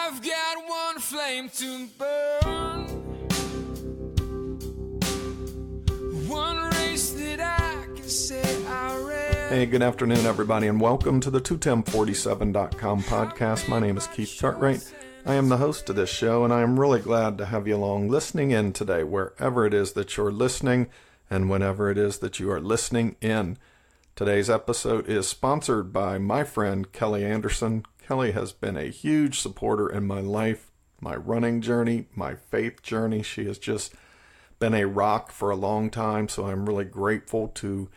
I've got one flame to burn, one race that I can say I ran. Hey, good afternoon, everybody, and welcome to the 21047.com podcast. My name is Keith Cartwright. I am the host of this show, and I am really glad to have you along listening in today, wherever it is that you're listening and whenever it is that you are listening in. Today's episode is sponsored by my friend Kelly Anderson. Kelly has been a huge supporter in my life, my running journey, my faith journey. She has just been a rock for a long time, so I'm really grateful to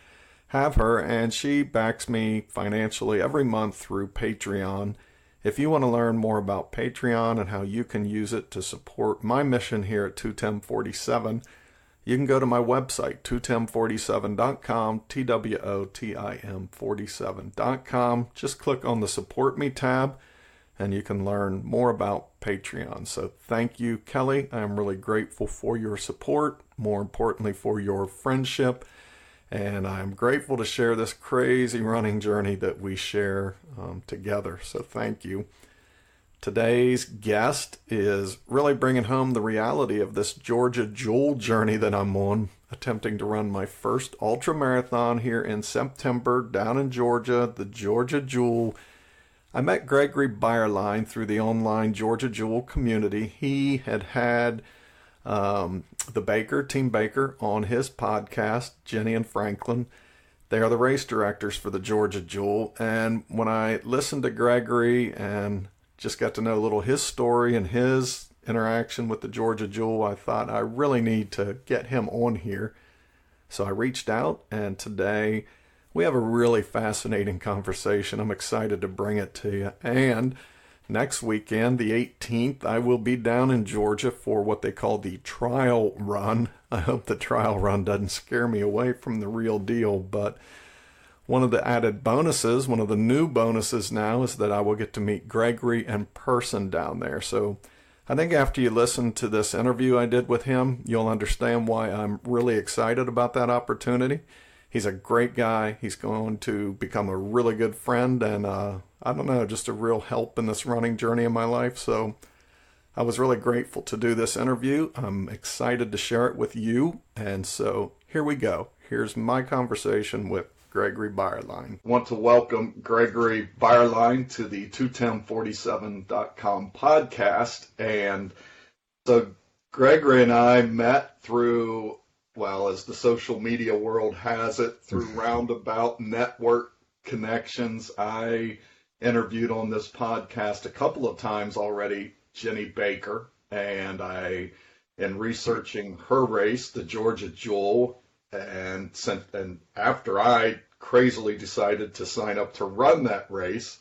have her, and she backs me financially every month through Patreon. If you want to learn more about Patreon and how you can use it to support my mission here at 21047, you can go to my website, 21047.com, TWOTIM47.com. Just click on the Support Me tab, and you can learn more about Patreon. So thank you, Kelly. I am really grateful for your support, more importantly for your friendship, and I'm grateful to share this crazy running journey that we share together. So thank you. Today's guest is really bringing home the reality of this Georgia Jewel journey that I'm on, attempting to run my first ultra marathon here in September down in Georgia, the Georgia Jewel. I met Gregory Byerline through the online Georgia Jewel community. He had the Baker, Team Baker, on his podcast, Jenny and Franklin. They are the race directors for the Georgia Jewel. And when I listened to Gregory and just got to know a little his story and his interaction with the Georgia Jewel, I thought I really need to get him on here. So I reached out, and today we have a really fascinating conversation. I'm excited to bring it to you. And next weekend, the 18th, I will be down in Georgia for what they call the trial run. I hope the trial run doesn't scare me away from the real deal, but one of the added bonuses, one of the new bonuses now, is that I will get to meet Gregory in person down there. So I think after you listen to this interview I did with him, you'll understand why I'm really excited about that opportunity. He's a great guy. He's going to become a really good friend and, I don't know, just a real help in this running journey in my life. So I was really grateful to do this interview. I'm excited to share it with you. And so here we go. Here's my conversation with Gregory Byerline. I want to welcome Gregory Byerline to the 21047.com podcast. And so Gregory and I met through, well, as the social media world has it, through roundabout network connections. I interviewed on this podcast a couple of times already Jenny Baker, and in researching her race, the Georgia Jewel, and after I crazily decided to sign up to run that race,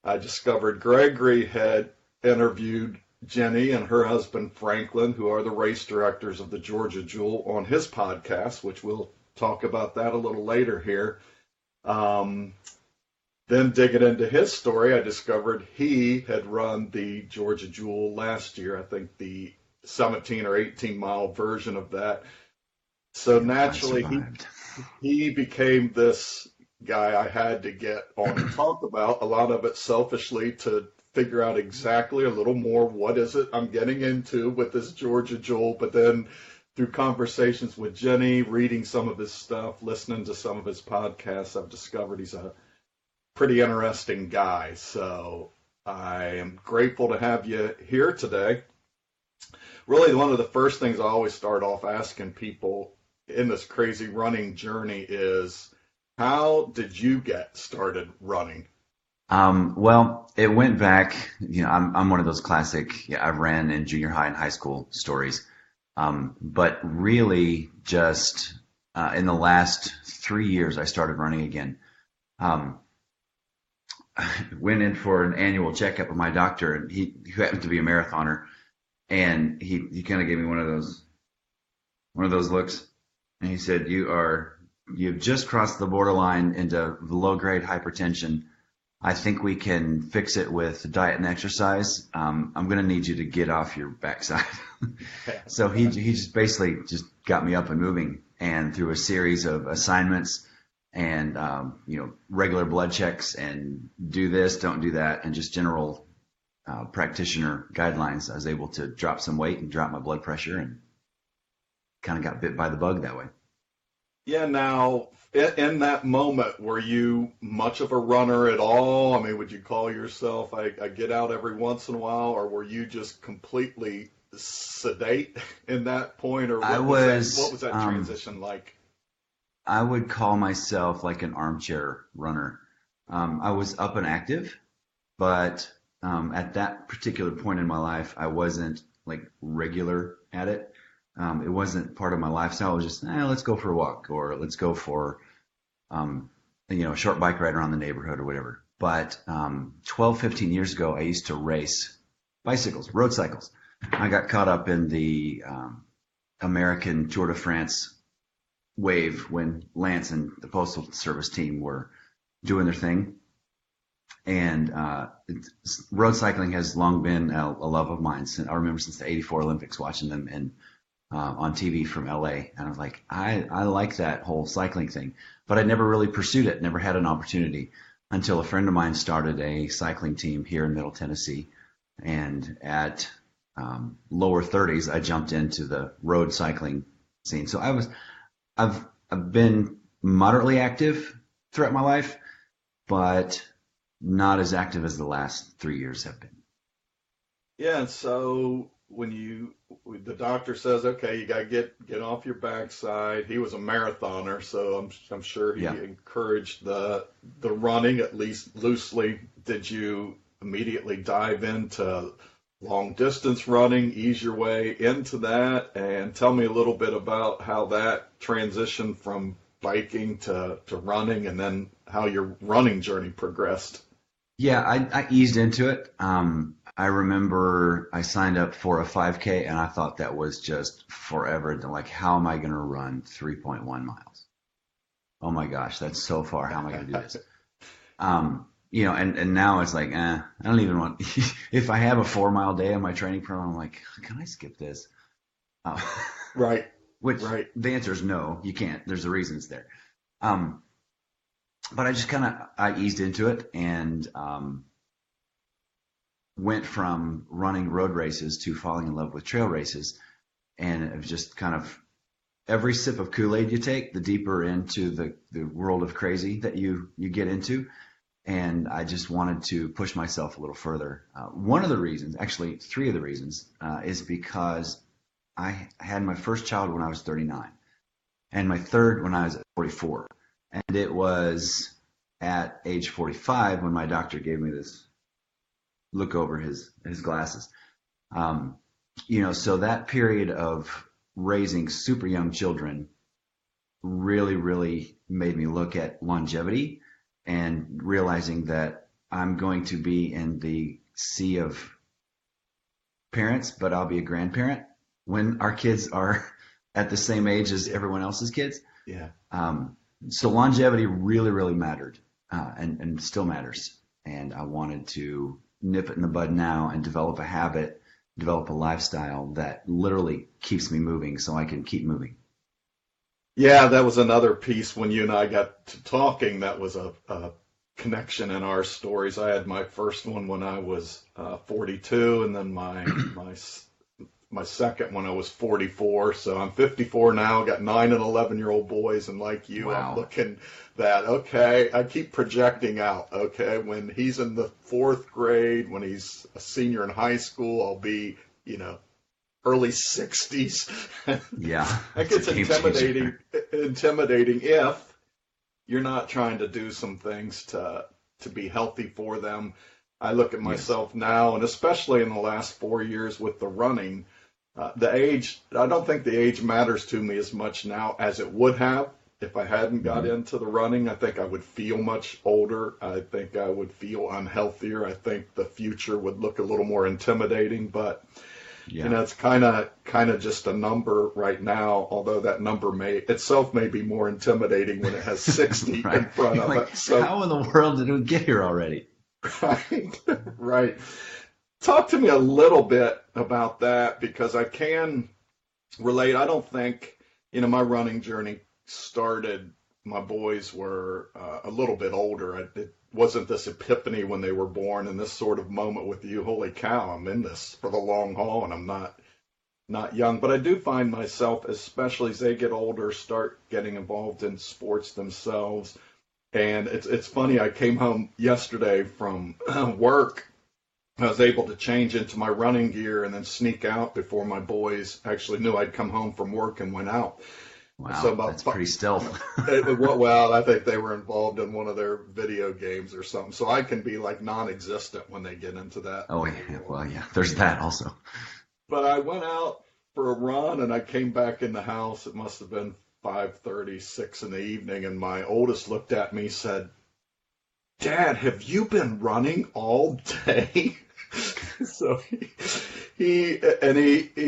I discovered Gregory had interviewed Jenny and her husband Franklin, who are the race directors of the Georgia Jewel, on his podcast, which we'll talk about that a little later here. Then digging into his story, I discovered he had run the Georgia Jewel last year, I think the 17 or 18 mile version of that. So naturally, he became this guy I had to get on and talk about, a lot of it selfishly, to figure out exactly a little more what is it I'm getting into with this Georgia Jewel. But then through conversations with Jenny, reading some of his stuff, listening to some of his podcasts, I've discovered he's a pretty interesting guy. So I am grateful to have you here today. Really, one of the first things I always start off asking people in this crazy running journey is, how did you get started running? Well, it went back, I'm one of those classic, I ran in junior high and high school stories. But really just, in the last 3 years, I started running again. I went in for an annual checkup with my doctor, and he happened to be a marathoner, and he kind of gave me one of those looks, and he said, you've just crossed the borderline into low grade hypertension. I think we can fix it with diet and exercise. I'm going to need you to get off your backside. So he just basically just got me up and moving, and through a series of assignments and, regular blood checks and do this, don't do that, and just general practitioner guidelines, I was able to drop some weight and drop my blood pressure, and kind of got bit by the bug that way. Yeah, now, in that moment, were you much of a runner at all? I mean, would you call yourself, I get out every once in a while, or were you just completely sedate in that point, or what was that transition like? I would call myself like an armchair runner. I was up and active, but at that particular point in my life, I wasn't like regular at it. It wasn't part of my lifestyle. It was just, let's go for a walk, or let's go for, a short bike ride around the neighborhood or whatever. But 12, 15 years ago, I used to race bicycles, road cycles. I got caught up in the American Tour de France wave when Lance and the Postal Service team were doing their thing. And road cycling has long been a love of mine. I remember since the '84 Olympics, watching them on TV from LA. And I was like, I like that whole cycling thing. But I never really pursued it, never had an opportunity until a friend of mine started a cycling team here in Middle Tennessee. And at lower 30s, I jumped into the road cycling scene. So I've been moderately active throughout my life, but not as active as the last 3 years have been. Yeah, and so when the doctor says, okay, you got to get off your backside. He was a marathoner, so I'm sure he encouraged the running, at least loosely. Did you immediately dive into long distance running, ease your way into that, and tell me a little bit about how that transitioned from biking to running, and then how your running journey progressed? Yeah, I eased into it. I remember I signed up for a 5K, and I thought that was just forever. Like, how am I going to run 3.1 miles? Oh my gosh, that's so far. How am I going to do this? And now it's like, I don't even want, if I have a 4 mile day on my training program, I'm like, can I skip this? Right. The answer is no, you can't. There's a reason it's there. But I just I eased into it, and went from running road races to falling in love with trail races. And it was just kind of every sip of Kool-Aid you take, the deeper into the world of crazy that you get into. And I just wanted to push myself a little further. One of the reasons, actually 3 of the reasons, is because I had my first child when I was 39, and my third when I was 44. And it was at age 45 when my doctor gave me this look over his glasses. So that period of raising super young children really, really made me look at longevity, and realizing that I'm going to be in the sea of parents, but I'll be a grandparent when our kids are at the same age as everyone else's kids. Yeah. So longevity really, really mattered, and still matters. And I wanted to nip it in the bud now and develop a habit, develop a lifestyle that literally keeps me moving so I can keep moving. Yeah, that was another piece when you and I got to talking. That was a connection in our stories. I had my first one when I was 42, and then my second when I was 44. So I'm 54 now, got 9 and 11-year-old boys, and like you, wow. I'm looking that, okay, I keep projecting out, okay, when he's in the 4th grade, when he's a senior in high school, I'll be, early 60s. Yeah. It gets intimidating if you're not trying to do some things to be healthy for them. I look at myself now, and especially in the last 4 years with the running, the age, I don't think the age matters to me as much now as it would have if I hadn't got into the running. I think I would feel much older. I think I would feel unhealthier. I think the future would look a little more intimidating, but it's kind of just a number right now, although that number may be more intimidating when it has 60 right. in front of it. So how in the world did we get here already? Right. Talk to me a little bit about that, because I can relate. I don't think, my running journey started my boys were a little bit older. It wasn't this epiphany when they were born and this sort of moment with you, holy cow, I'm in this for the long haul and I'm not young. But I do find myself, especially as they get older, start getting involved in sports themselves. And it's funny, I came home yesterday from work. I was able to change into my running gear and then sneak out before my boys actually knew I'd come home from work and went out. Wow, So that's pretty stealth. Well, I think they were involved in one of their video games or something. So I can be like non-existent when they get into that. Oh, yeah. Well, yeah, there's that also. But I went out for a run and I came back in the house. It must have been 5:30, 6 in the evening. And my oldest looked at me and said, Dad, have you been running all day? So he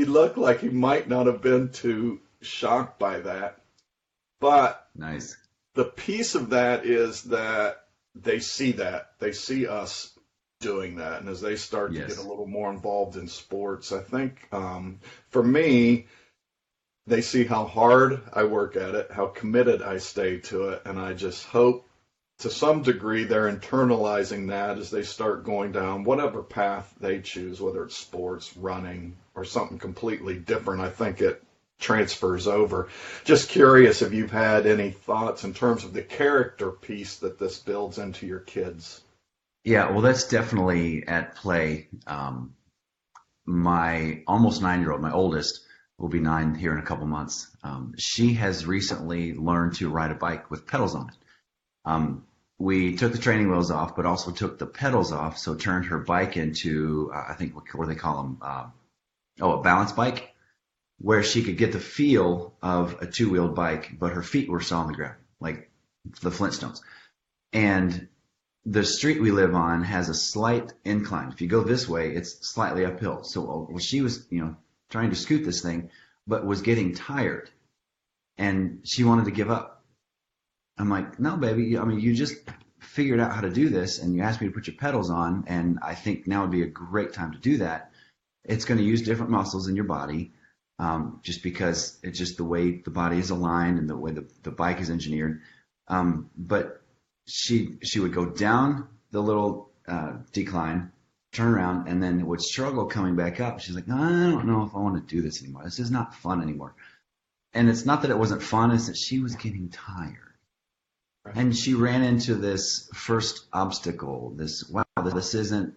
looked like he might not have been too shocked by that. But nice. The piece of that is that they see us doing that. And as they start to get a little more involved in sports, I think for me, they see how hard I work at it, how committed I stay to it. And I just hope to some degree they're internalizing that as they start going down whatever path they choose, whether it's sports, running, or something completely different. I think it transfers over. Just curious if you've had any thoughts in terms of the character piece that this builds into your kids. Yeah, well, that's definitely at play. My almost 9-year-old, my oldest, will be 9 here in a couple months. She has recently learned to ride a bike with pedals on it. We took the training wheels off, but also took the pedals off, so turned her bike into, I think, what do they call them? A balance bike, where she could get the feel of a two-wheeled bike, but her feet were still on the ground, like the Flintstones. And the street we live on has a slight incline. If you go this way, it's slightly uphill. So she was, trying to scoot this thing, but was getting tired, and she wanted to give up. I'm like, no, baby. I mean, you just figured out how to do this, and you asked me to put your pedals on, and I think now would be a great time to do that. It's going to use different muscles in your body, just because it's just the way the body is aligned and the way the bike is engineered. But she would go down the little decline, turn around, and then would struggle coming back up. She's like, no, I don't know if I want to do this anymore. This is not fun anymore. And it's not that it wasn't fun, it's that she was getting tired. And she ran into this first obstacle, this isn't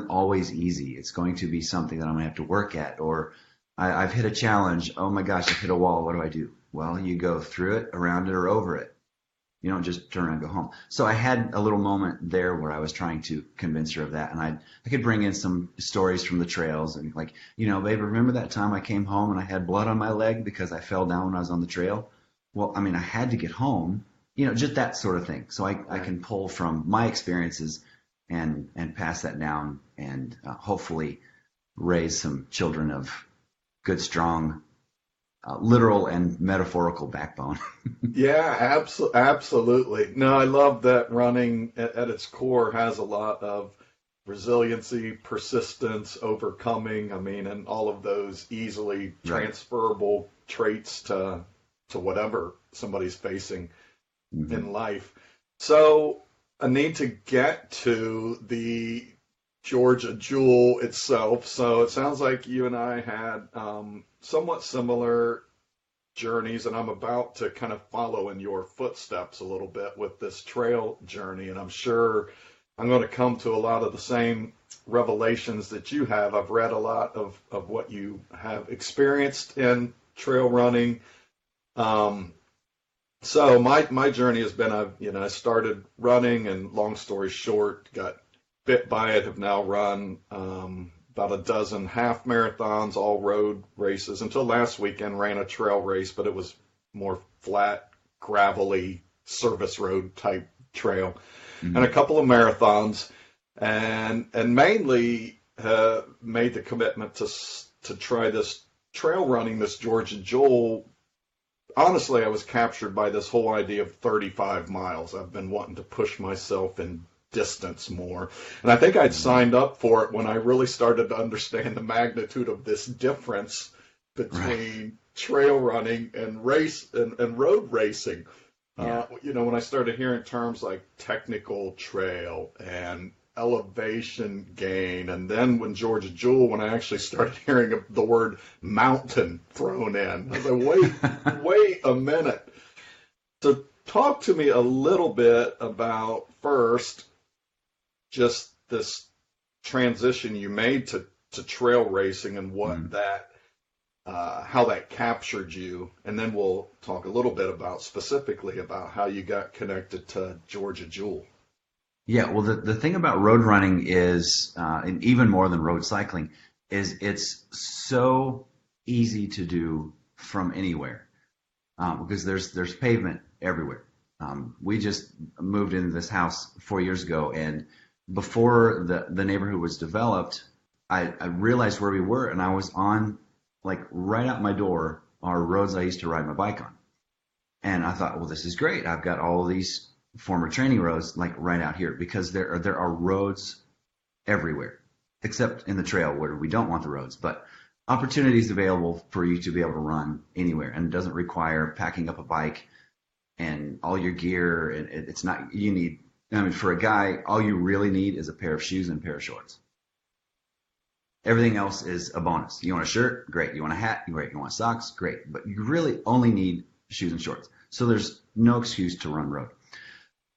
always easy. It's going to be something that I'm going to have to work at. Or I've hit a challenge. Oh my gosh, I've hit a wall. What do I do? Well, you go through it, around it, or over it. You don't just turn around and go home. So I had a little moment there where I was trying to convince her of that. And I could bring in some stories from the trails and like, babe, remember that time I came home and I had blood on my leg because I fell down when I was on the trail? Well, I mean, I had to get home. Just that sort of thing. So I can pull from my experiences and pass that down and hopefully raise some children of good, strong, literal and metaphorical backbone. Yeah, absolutely. No, I love that running at its core has a lot of resiliency, persistence, overcoming. I mean, and all of those easily transferable traits to whatever somebody's facing in life. So I need to get to the Georgia Jewel itself. So it sounds like you and I had somewhat similar journeys, and I'm about to kind of follow in your footsteps a little bit with this trail journey, and I'm sure I'm going to come to a lot of the same revelations that you have. I've read a lot of what you have experienced in trail running. So my journey has been, I started running, and long story short, got bit by it, have now run about a dozen half marathons, all road races. Until last weekend, ran a trail race, but it was more flat, gravelly, service road type trail, and a couple of marathons, and mainly made the commitment to try this trail running, this Georgia Jewel. Honestly, I was captured by this whole idea of 35 miles. I've been wanting to push myself in distance more. And I think I'd signed up for it when I really started to understand the magnitude of this difference between trail running and road racing. Yeah. When I started hearing terms like technical trail and elevation gain, and then when Georgia Jewel, when I actually started hearing the word mountain thrown in, I was like, wait a minute. So talk to me a little bit about first just this transition you made to trail racing and what that how that captured you, and then we'll talk a little bit about specifically about how you got connected to Georgia Jewel. Yeah, well, the thing about road running is, and even more than road cycling, is it's so easy to do from anywhere, because there's pavement everywhere. We just moved into this house 4 years ago, and before the neighborhood was developed, I realized where we were, and I was on, like, right out my door are roads I used to ride my bike on. And I thought, well, this is great. I've got all these former training roads, like, right out here, because there are roads everywhere, except in the trail where we don't want the roads. But opportunities available for you to be able to run anywhere, and it doesn't require packing up a bike and all your gear. And it's not, you need, I mean, for a guy, all you really need is a pair of shoes and a pair of shorts. Everything else is a bonus. You want a shirt? Great. You want a hat? Great. You want socks? Great. But you really only need shoes and shorts. So there's no excuse to run road.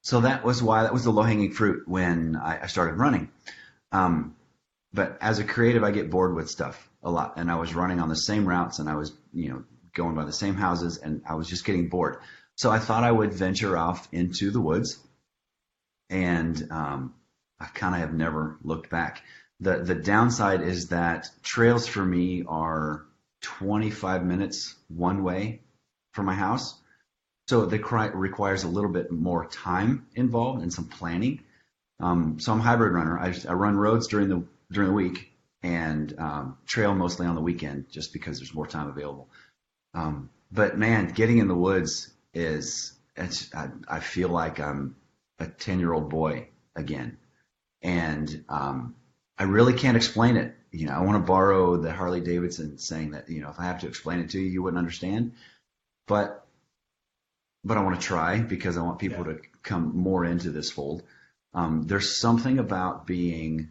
So that was the low-hanging fruit when I started running. But as a creative, I get bored with stuff a lot. And I was running on the same routes, and I was, going by the same houses, and I was just getting bored. So I thought I would venture off into the woods, and I kind of have never looked back. The downside is that trails for me are 25 minutes one way from my house. So it requires a little bit more time involved and some planning. So I'm a hybrid runner. I run roads during the week and trail mostly on the weekend, just because there's more time available. But man, getting in the woods I feel like I'm a 10-year-old boy again. And I really can't explain it. I want to borrow the Harley Davidson saying that, if I have to explain it to you, you wouldn't understand. But I want to try, because I want people to come more into this fold. There's something about being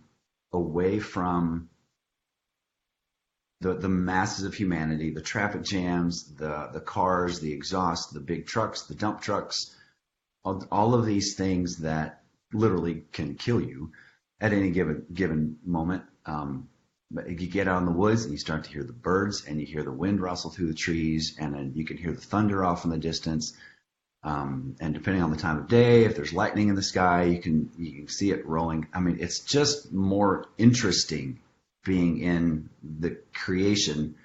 away from the masses of humanity, the traffic jams, the cars, the exhaust, the big trucks, the dump trucks, all of these things that literally can kill you at any given moment. But you get out in the woods and you start to hear the birds, and you hear the wind rustle through the trees, and then you can hear the thunder off in the distance. And depending on the time of day, if there's lightning in the sky, you can see it rolling. I mean, it's just more interesting being in the creation,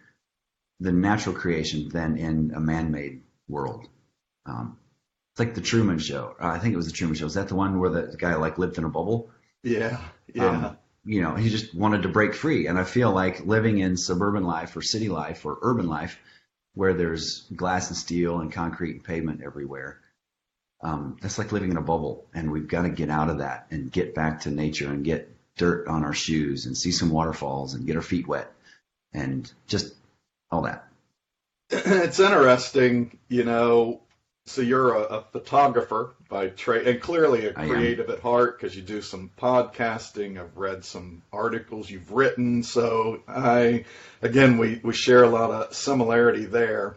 the natural creation, than in a man-made world. It's like the Truman Show. I think it was the Truman Show. Is that the one where the guy lived in a bubble? Yeah. He just wanted to break free. And I feel like living in suburban life or city life or urban life, where there's glass and steel and concrete and pavement everywhere, that's like living in a bubble. And we've got to get out of that and get back to nature and get dirt on our shoes and see some waterfalls and get our feet wet and just all that. It's interesting, so you're a photographer by trade, and clearly a creative at heart, because you do some podcasting. I've read some articles you've written. So we share a lot of similarity there.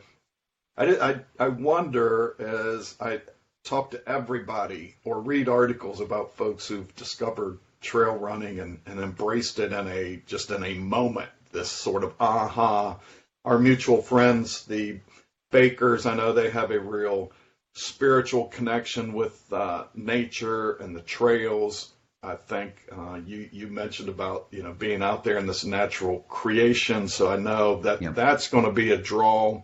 I wonder, as I talk to everybody or read articles about folks who've discovered trail running and embraced it in a moment, this sort of aha. Our mutual friends, the Bakers, I know they have a real spiritual connection with nature and the trails. I think you mentioned about being out there in this natural creation, so I know that that's going to be a draw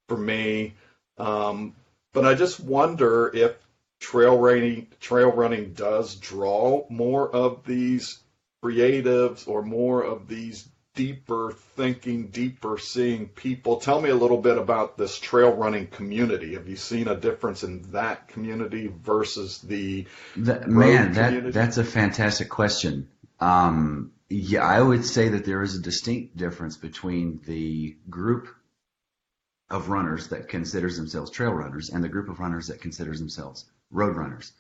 for me. But I just wonder if trail running does draw more of these creatives or more of these deeper thinking, deeper seeing people. Tell me a little bit about this trail running community. Have you seen a difference in that community versus the community? That's a fantastic question. I would say that there is a distinct difference between the group of runners that considers themselves trail runners and the group of runners that considers themselves road runners.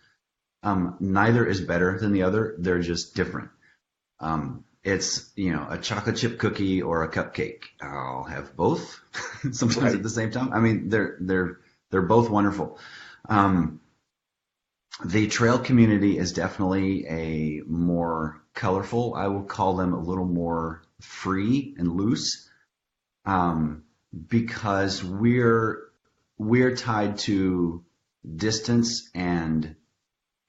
Neither is better than the other. They're just different. It's, a chocolate chip cookie or a cupcake. I'll have both sometimes at the same time. I mean, they're both wonderful. The trail community is definitely a more colorful. I will call them a little more free and loose, because we're tied to distance and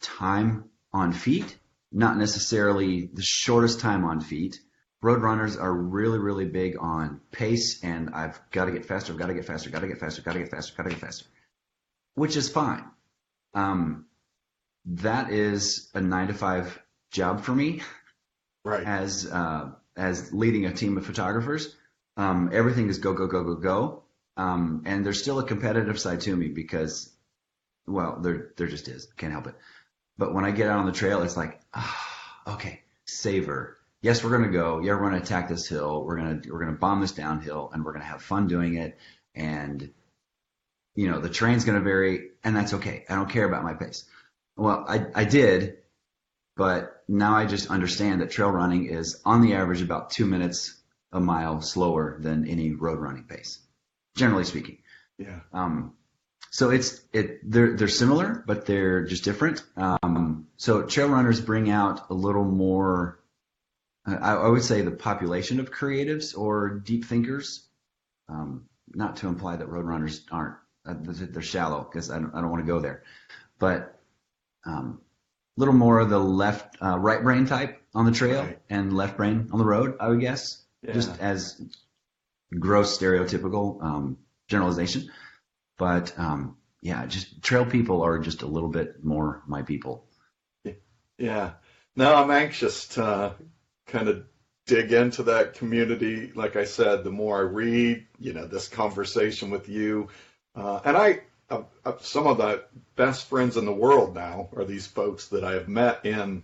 time on feet, not necessarily the shortest time on feet. Road runners are really, really big on pace, and I've got to get faster, I've got to get faster, got to get faster, got to get faster, got to get faster, which is fine. That is a 9-to-5 job for me, Right. as leading a team of photographers. Everything is go, go, go, go, go. And there's still a competitive side to me because, well, there just is. Can't help it. But when I get out on the trail, it's like, okay, savor. Yes, we're going to go. Yeah, we're going to attack this hill. We're going to bomb this downhill, and we're going to have fun doing it. And, the terrain's going to vary, and that's okay. I don't care about my pace. Well, I did, but now I just understand that trail running is on the average about 2 minutes a mile slower than any road running pace, generally speaking. Yeah. So they're similar, but they're just different. So trail runners bring out a little more, I would say, the population of creatives or deep thinkers. Not to imply that road runners aren't, they're shallow, because I don't want to go there, but a little more of the right brain type on the trail, right, and left brain on the road, I would guess. Yeah. Just as gross stereotypical generalization. But just trail people are just a little bit more my people. Yeah. No, I'm anxious to kind of dig into that community. Like I said, the more I read, this conversation with you, and some of the best friends in the world now are these folks that I have met in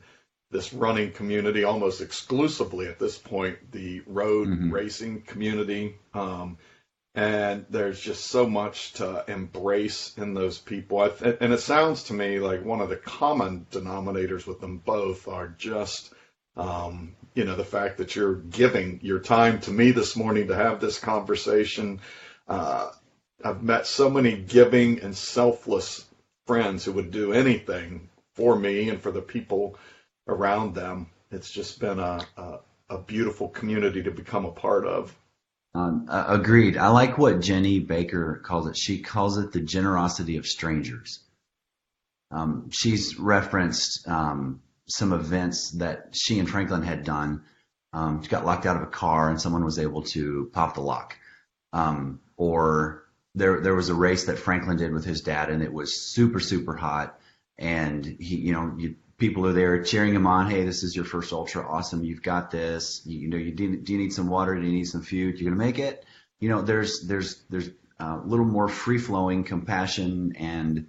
this running community almost exclusively at this point, the road racing community. And there's just so much to embrace in those people. And it sounds to me like one of the common denominators with them both are just, the fact that you're giving your time to me this morning to have this conversation. I've met so many giving and selfless friends who would do anything for me and for the people around them. It's just been a beautiful community to become a part of. Agreed. I like what Jenny Baker calls it. She calls it the generosity of strangers. She's referenced some events that she and Franklin had done. She got locked out of a car and someone was able to pop the lock. Or there was a race that Franklin did with his dad, and it was super, super hot. And people are there cheering him on. Hey, this is your first ultra. Awesome. You've got this. Do you need some water? Do you need some food? You're going to make it. There's a little more free flowing compassion and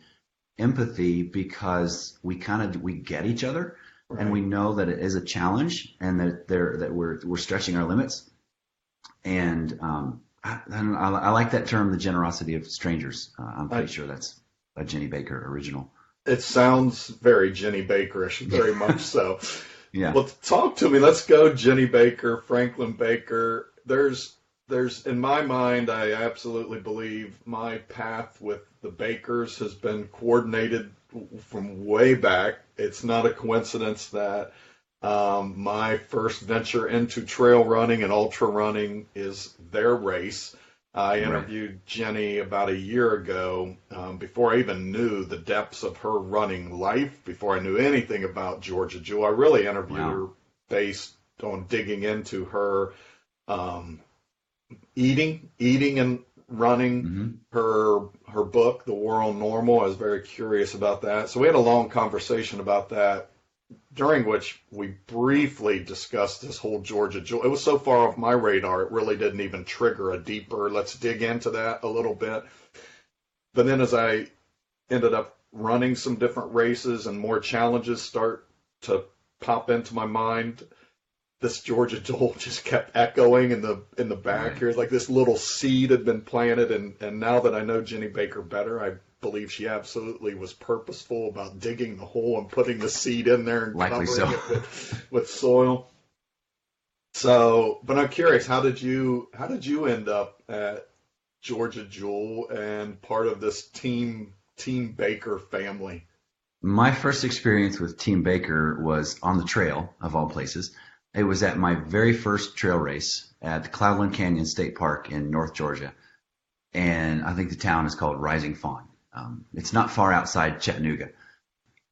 empathy because we get each other, right, and we know that it is a challenge and that we're stretching our limits. And, I like that term, the generosity of strangers. I'm pretty sure that's a Jenny Baker original. It sounds very Jenny Bakerish, very much so. Yeah. Well, talk to me. Let's go, Jenny Baker, Franklin Baker. There's in my mind, I absolutely believe my path with the Bakers has been coordinated from way back. It's not a coincidence that my first venture into trail running and ultra running is their race. I interviewed Jenny about a year ago, before I even knew the depths of her running life, before I knew anything about Georgia Jewel. I really interviewed her based on digging into her eating and running, her book, The War on Normal. I was very curious about that. So we had a long conversation about that, during which we briefly discussed this whole Georgia Jewel. It was so far off my radar, it really didn't even trigger a deeper, let's dig into that a little bit. But then as I ended up running some different races and more challenges start to pop into my mind, this Georgia Joel just kept echoing in the back Right. here. Like this little seed had been planted, and now that I know Jenny Baker better, I believe she absolutely was purposeful about digging the hole and putting the seed in there and Likely covering so. it with soil. So, but I'm curious, how did you end up at Georgia Jewel and part of this Team Baker family? My first experience with Team Baker was on the trail, of all places. It was at my very first trail race at the Cloudland Canyon State Park in North Georgia. And I think the town is called Rising Fawn. It's not far outside Chattanooga,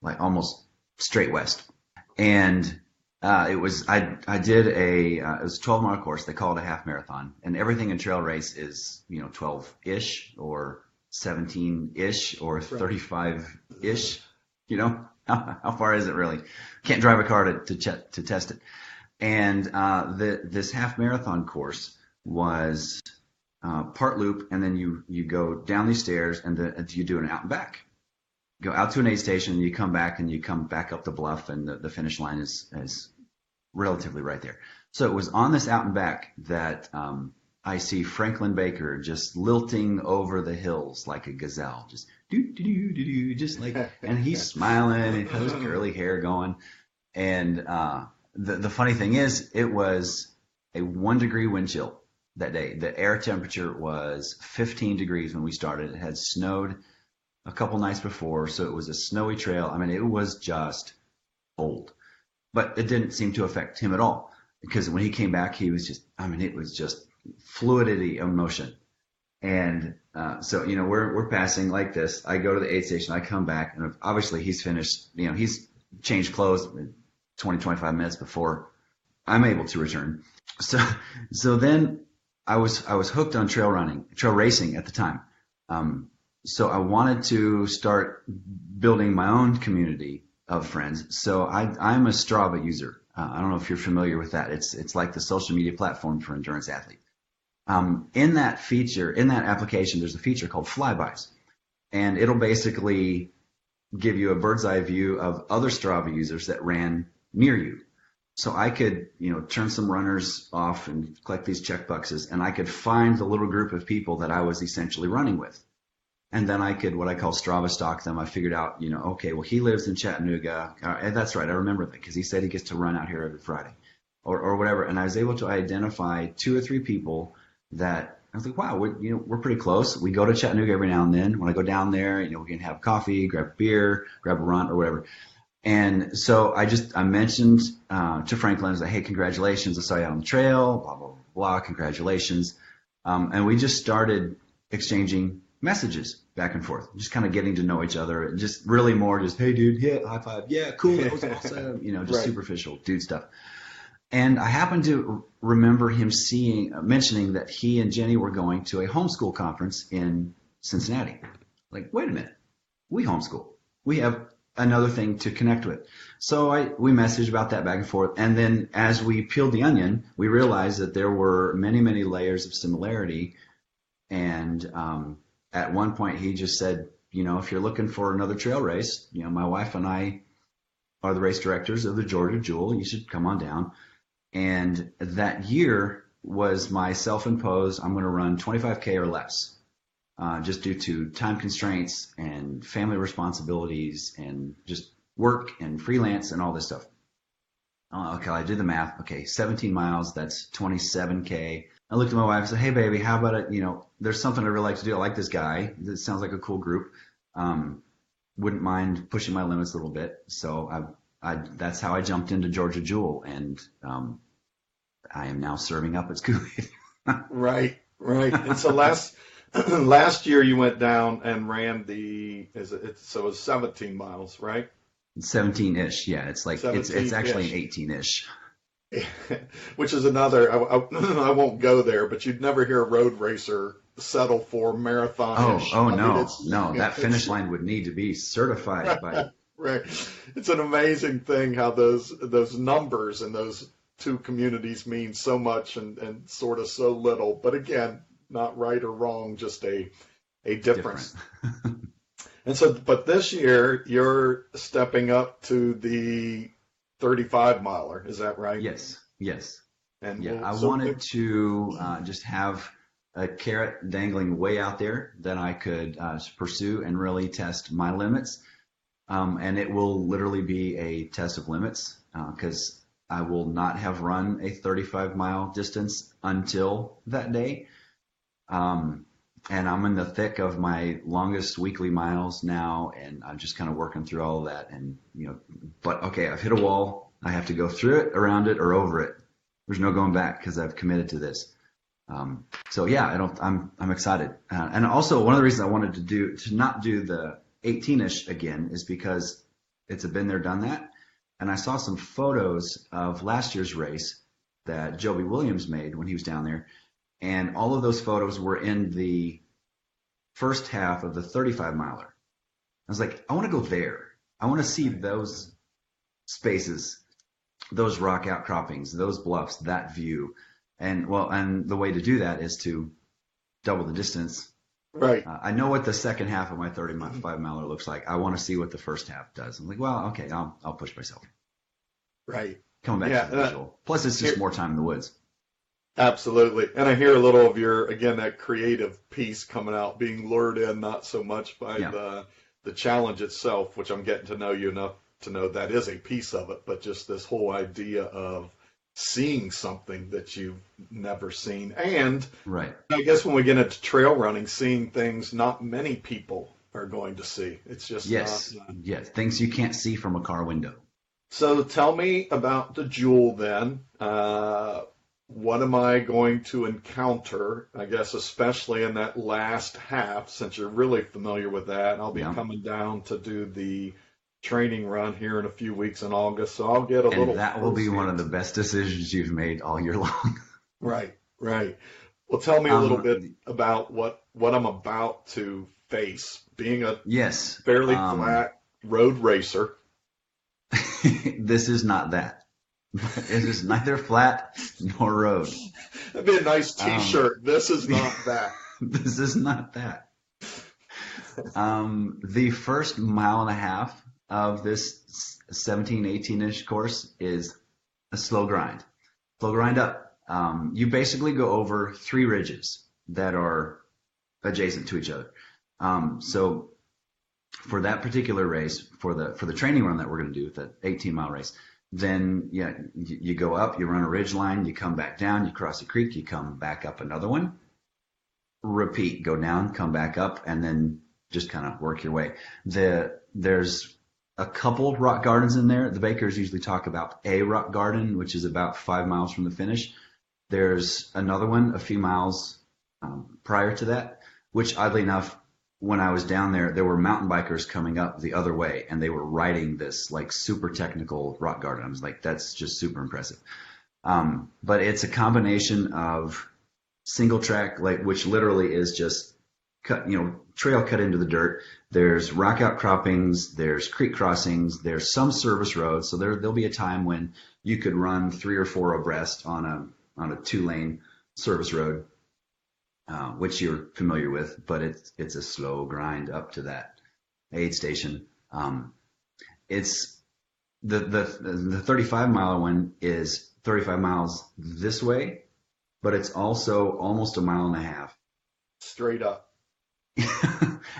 like almost straight west. And it was a 12-mile course. They call it a half marathon. And everything in trail race is, 12-ish or 17-ish or 35-ish. How far is it really? Can't drive a car to test it. And this half marathon course was part loop, and then you go down these stairs, and you do an out and back. Go out to an aid station, and you come back, and you come back up the bluff, and the finish line is relatively right there. So it was on this out and back that I see Franklin Baker just lilting over the hills like a gazelle, just just like, and he's smiling and has his curly hair going. And the funny thing is, it was a 1-degree wind chill that day. The air temperature was 15 degrees when we started. It had snowed a couple nights before, so it was a snowy trail. I mean, it was just cold, but it didn't seem to affect him at all, because when he came back, he was it was just fluidity of motion. And so we're passing like this. I go to the aid station. I come back, and obviously he's finished. He's changed clothes 20, 25 minutes before I'm able to return. So then I was hooked on trail racing at the time. So I wanted to start building my own community of friends. So I'm a Strava user. I don't know if you're familiar with that. It's like the social media platform for endurance athletes. In that application, there's a feature called Flybys, and it'll basically give you a bird's eye view of other Strava users that ran near you. So I could, turn some runners off and collect these check boxes, and I could find the little group of people that I was essentially running with. And then I could, what I call Strava stalk them. I figured out, okay, well, he lives in Chattanooga. That's right. I remember that because he said he gets to run out here every Friday or whatever. And I was able to identify 2 or 3 people that I was like, wow, we're pretty close. We go to Chattanooga every now and then. When I go down there, we can have coffee, grab a beer, grab a run or whatever. And so I mentioned to Franklin, I was like, hey, congratulations. I saw you out on the trail, blah, blah, blah, congratulations. And we just started exchanging messages back and forth, just kind of getting to know each other. Just really more just, hey, dude, yeah, high five. Yeah, cool. That was awesome. Just right. Superficial dude stuff. And I happened to remember him mentioning that he and Jenny were going to a homeschool conference in Cincinnati. Like, wait a minute. We homeschool. We have another thing to connect with. So we messaged about that back and forth. And then as we peeled the onion, we realized that there were many, many layers of similarity. And at one point he just said, if you're looking for another trail race, my wife and I are the race directors of the Georgia Jewel. You should come on down. And that year was my self-imposed, I'm going to run 25K or less, just due to time constraints and family responsibilities and just work and freelance and all this stuff. Okay, I did the math. Okay, 17 miles, that's 27K. I looked at my wife and said, hey, baby, how about it? There's something I really like to do. I like this guy. This sounds like a cool group. Wouldn't mind pushing my limits a little bit. So that's how I jumped into Georgia Jewel, and I am now serving up its Kool-Aid. Right. And so last year you went down and ran it was 17 miles, right? 17-ish, yeah. It's like it's actually an 18-ish. Which is another. I won't go there, but you'd never hear a road racer settle for marathon-ish. No. That finish line would need to be certified by. Right. It's an amazing thing how those numbers and those 2 communities mean so much and sort of so little. But again, not right or wrong, just a difference. And so, but this year you're stepping up to the 35 miler. Is that right? Yes. Yes. And Yeah, we'll I certainly, wanted to just have a carrot dangling way out there that I could pursue and really test my limits. And it will literally be a test of limits because I will not have run a 35-mile distance until that day. And I'm in the thick of my longest weekly miles now, and I'm just kind of working through all of that. And, but okay, I've hit a wall. I have to go through it, around it, or over it. There's no going back because I've committed to this. So yeah, I'm excited. And also one of the reasons I wanted to not do the 18-ish again is because it's a been there, done that. And I saw some photos of last year's race that Joby Williams made when he was down there. And all of those photos were in the first half of the 35-miler. I was like, I want to go there. I want to see those spaces, those rock outcroppings, those bluffs, that view. And the way to do that is to double the distance. right. I know what the second half of my 35-miler looks like. I want to see what the first half does. I'm like, well, okay, I'll push myself. Right. Coming back to the visual. Plus, it's just more time in the woods. Absolutely. And I hear a little of that creative piece coming out, being lured in not so much by the challenge itself, which I'm getting to know you enough to know that is a piece of it, but just this whole idea of seeing something that you've never seen. And right. I guess when we get into trail running, seeing things not many people are going to see. It's just yes, things you can't see from a car window. So tell me about the jewel then. What am I going to encounter, I guess, especially in that last half, since you're really familiar with that. I'll be coming down to do the training run here in a few weeks in August, so I'll get a little... And that will be one of the best decisions you've made all year long. Right. Well, tell me a little bit about what I'm about to face, being a fairly flat road racer. This is not that. It is neither flat nor road. That'd be a nice T-shirt. This is not that. This is not that. The first mile and a half of this 17, 18-ish course is a slow grind. Slow grind up. You basically go over 3 ridges that are adjacent to each other. So for that particular race, for the training run that we're going to do, the 18-mile race, then you go up, you run a ridge line, you come back down, you cross a creek, you come back up another one. Repeat, go down, come back up, and then just kind of work your way. There's a couple rock gardens in there. The bakers usually talk about a rock garden, which is about 5 miles from the finish. There's another one a few miles prior to that, which oddly enough, when I was down there, there were mountain bikers coming up the other way, and they were riding this like super technical rock garden. I was like, that's just super impressive. But it's a combination of single track, which literally is just trail cut into the dirt. There's rock outcroppings, there's creek crossings, there's some service roads. So there'll be a time when you could run 3 or 4 abreast on a 2-lane service road. Which you're familiar with, but it's a slow grind up to that aid station. It's the 35-mile one is 35 miles this way, but it's also almost a mile and a half. Straight up.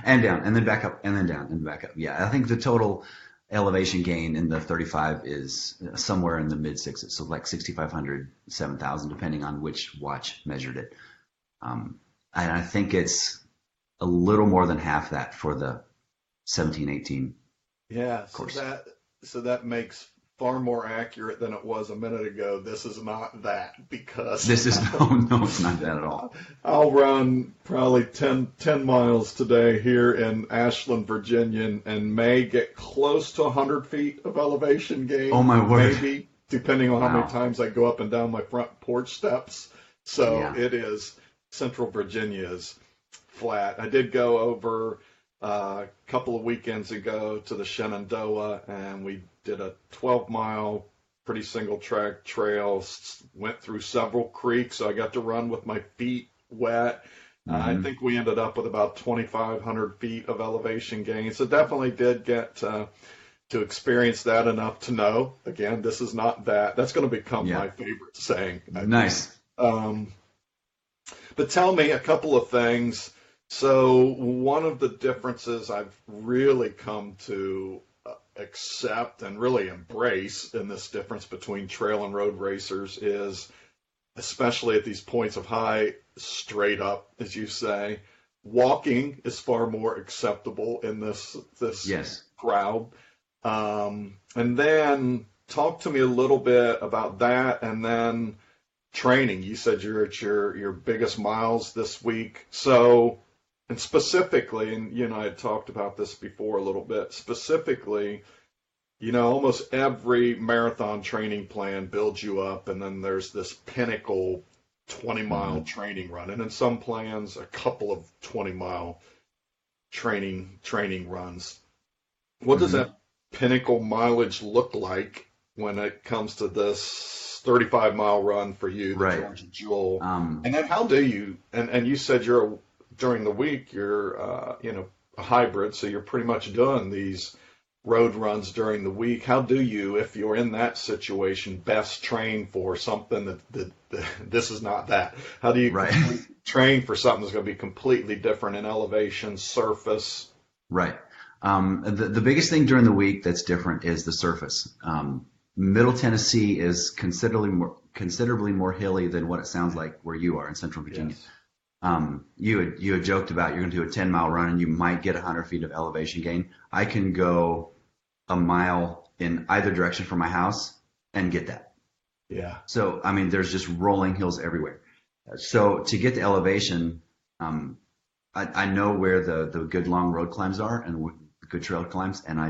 And down, and then back up, and then down, and back up. Yeah, I think the total elevation gain in the 35 is somewhere in the mid-6s, so like 6,500, 7,000, depending on which watch measured it. And I think it's a little more than half that for the 17, 18 course. So that makes far more accurate than it was a minute ago. This is not that, because this is no, it's not that at all. I'll run probably 10 miles today here in Ashland, Virginia, and may get close to 100 feet of elevation gain. Oh my word. Maybe, depending on how many times I go up and down my front porch steps. So it is, Central Virginia is flat. I did go over a couple of weekends ago to the Shenandoah, and we did a 12-mile, pretty single-track trail, went through several creeks, so I got to run with my feet wet. I think we ended up with about 2,500 feet of elevation gain, so definitely did get to to experience that enough to know, again, this is not that. That's going to become my favorite saying. Nice. But tell me a couple of things. So one of the differences I've really come to accept and really embrace in this difference between trail and road racers is, especially at these points of high, straight up, as you say, walking is far more acceptable in this crowd. And then talk to me a little bit about that, and then training. You said you're at your biggest miles this week. So, and specifically, and you and I had talked about this before a little bit, specifically, almost every marathon training plan builds you up, and then there's this pinnacle 20-mile training run. And in some plans, a couple of 20-mile training runs. What does that pinnacle mileage look like when it comes to this 35-mile run for you, the Georgia Jewel? And then how do you, and you said during the week, you're, a hybrid, so you're pretty much doing these road runs during the week. How do you, if you're in that situation, best train for something that this is not that? How do you train for something that's going to be completely different in elevation, surface? Right. The biggest thing during the week that's different is the surface. Middle Tennessee is considerably more hilly than what it sounds like where you are in Central Virginia. Yes. You had joked about you're going to do a 10-mile run and you might get 100 feet of elevation gain. I can go a mile in either direction from my house and get that. Yeah. So, there's just rolling hills everywhere. So to get the elevation, I know where the good long road climbs are and good trail climbs, and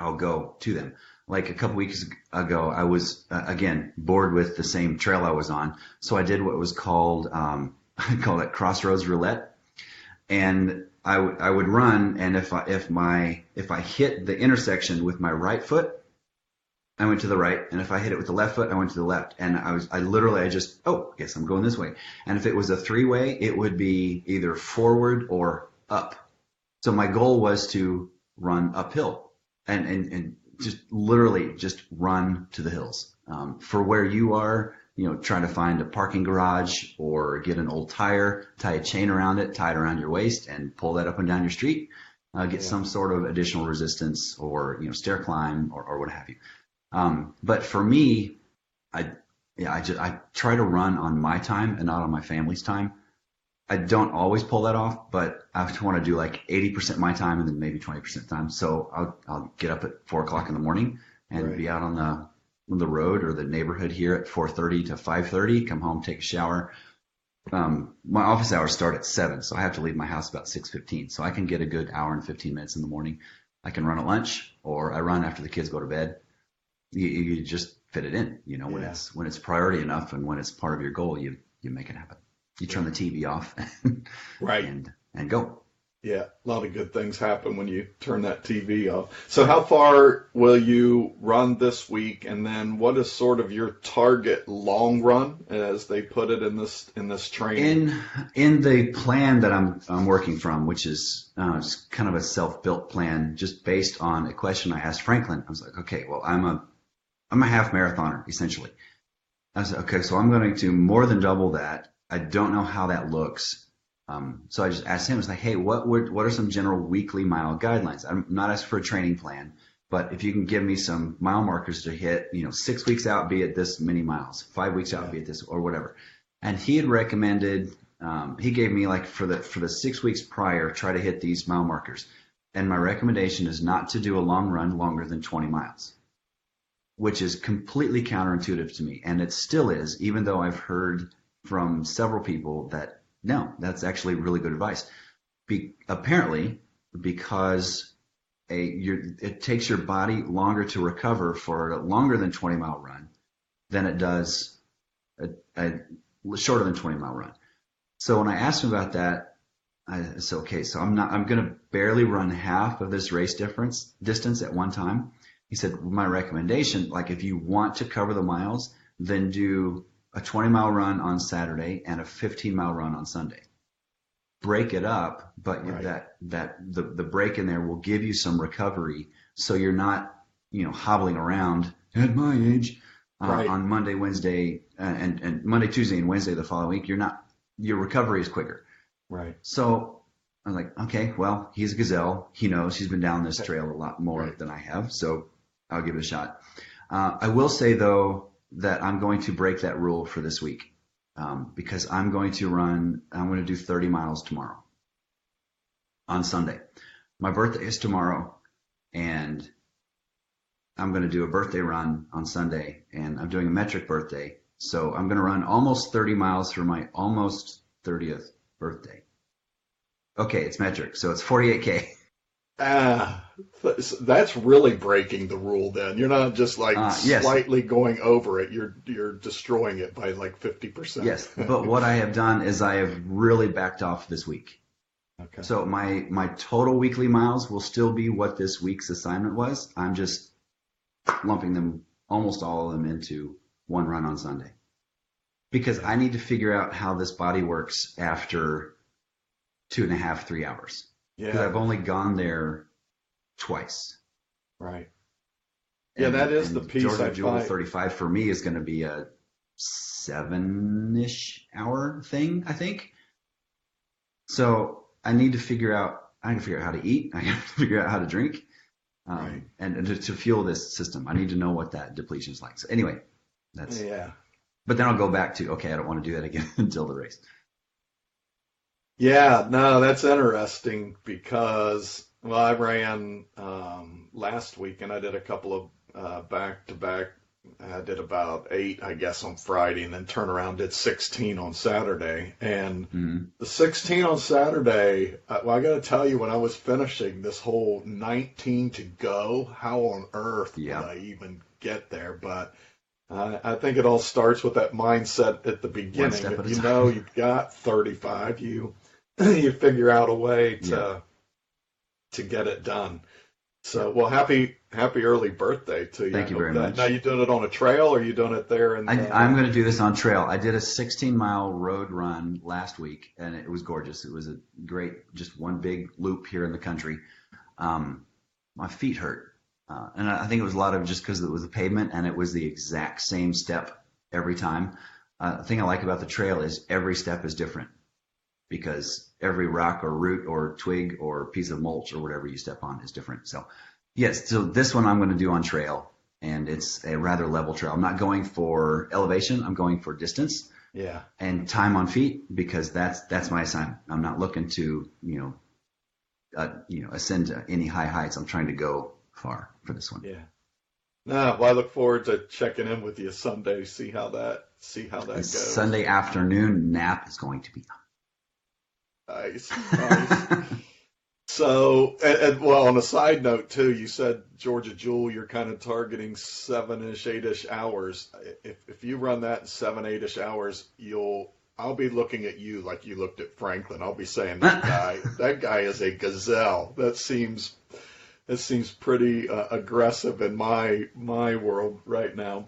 I'll go to them. Like a couple weeks ago, I was, again, bored with the same trail I was on. So I did what was called, I call it crossroads roulette. And I would run, and if I hit the intersection with my right foot, I went to the right, and if I hit it with the left foot, I went to the left. And I just, guess I'm going this way. And if it was a three-way, it would be either forward or up. So my goal was to run uphill and just literally just run to the hills. For where you are, trying to find a parking garage or get an old tire, tie a chain around it, tie it around your waist, and pull that up and down your street. Get some sort of additional resistance or stair climb or what have you. But for me, I try to run on my time and not on my family's time. I don't always pull that off, but I want to do like 80% my time and then maybe 20% time. So I'll get up at 4 o'clock in the morning and be out on the road or the neighborhood here at 4:30 to 5:30, come home, take a shower. My office hours start at 7, so I have to leave my house about 6:15. So I can get a good hour and 15 minutes in the morning. I can run at lunch, or I run after the kids go to bed. You just fit it in, when it's priority enough and when it's part of your goal, you make it happen. You turn the TV off and go. Yeah, a lot of good things happen when you turn that TV off. So how far will you run this week, and then what is sort of your target long run, as they put it in this training? In the plan that I'm working from, which is just kind of a self-built plan, just based on a question I asked Franklin. I was like, okay, well, I'm a half marathoner essentially. I said, okay, so I'm going to more than double that. I don't know how that looks. So I just asked him, I was like, hey, what are some general weekly mile guidelines? I'm not asking for a training plan, but if you can give me some mile markers to hit, 6 weeks out, be at this many miles, 5 weeks out, be at this, or whatever. And he had recommended, he gave me like for the 6 weeks prior, try to hit these mile markers. And my recommendation is not to do a long run longer than 20 miles, which is completely counterintuitive to me. And it still is, even though I've heard from several people that, no, that's actually really good advice. Apparently, because it takes your body longer to recover for a longer than 20-mile run than it does a shorter than 20-mile run. So when I asked him about that, I said, okay, so I'm going to barely run half of this race distance at one time. He said, my recommendation, like if you want to cover the miles, then do a 20-mile run on Saturday and a 15-mile run on Sunday. Break it up, but the break in there will give you some recovery So you're not, hobbling around at my age Right. on Monday, Wednesday, and Monday, Tuesday, and Wednesday the following week. Your recovery is quicker. Right. So I was like, okay, well, he's a gazelle. He knows he's been down this trail a lot more than I have. So I'll give it a shot. I will say, though, that I'm going to break that rule for this week because I'm going to do 30 miles tomorrow on Sunday. My birthday is tomorrow, and I'm going to do a birthday run on Sunday, and I'm doing a metric birthday. So I'm going to run almost 30 miles for my almost 30th birthday. Okay, it's metric, so it's 48K. That's really breaking the rule then. You're not just Yes. slightly going over it. You're destroying it by 50%. Yes, but what I have done is I have really backed off this week. Okay. So my total weekly miles will still be what this week's assignment was. I'm just lumping them, almost all of them, into one run on Sunday. Because I need to figure out how this body works after 2.5, 3 hours. Because Yeah. I've only gone there twice. Right. Yeah, that is the piece Georgia I Jewel find. 35 for me is going to be a 7-ish hour thing, I think. So I need to figure out how to eat. I have to figure out how to drink. Right. And to fuel this system. I need to know what that depletion is like. So anyway, Yeah. but then I'll go back to, okay, I don't want to do that again until the race. Yeah, no, that's interesting because, well, I ran last week and I did a couple of back-to-back. I did about 8, I guess, on Friday, and then turn around, did 16 on Saturday. And the 16 on Saturday, well, I got to tell you, when I was finishing this whole 19 to go, how on earth would I even get there? But I think it all starts with that mindset at the beginning. If you know you've got 35, you figure out a way to get it done. So, well, happy early birthday to you. Thank you very much. Now, you doing it on a trail, or are you doing it there? I'm going to do this on trail. I did a 16-mile road run last week, and it was gorgeous. It was a great, just one big loop here in the country. My feet hurt. And I think it was a lot of just because it was the pavement, and it was the exact same step every time. The thing I like about the trail is every step is different because every rock or root or twig or piece of mulch or whatever you step on is different. So, yes, so this one I'm going to do on trail, and it's a rather level trail. I'm not going for elevation. I'm going for distance and time on feet because that's my assignment. I'm not looking to, ascend to any high heights. I'm trying to go far for this one. Yeah. No, well, I look forward to checking in with you Sunday, see how that goes. Sunday afternoon nap is going to be nice. So, and well, on a side note too, you said Georgia Jewel, you're kind of targeting 7-ish, 8-ish hours. If you run that in 7, 8-ish hours, I'll be looking at you like you looked at Franklin. I'll be saying that guy is a gazelle. It seems pretty aggressive in my world right now.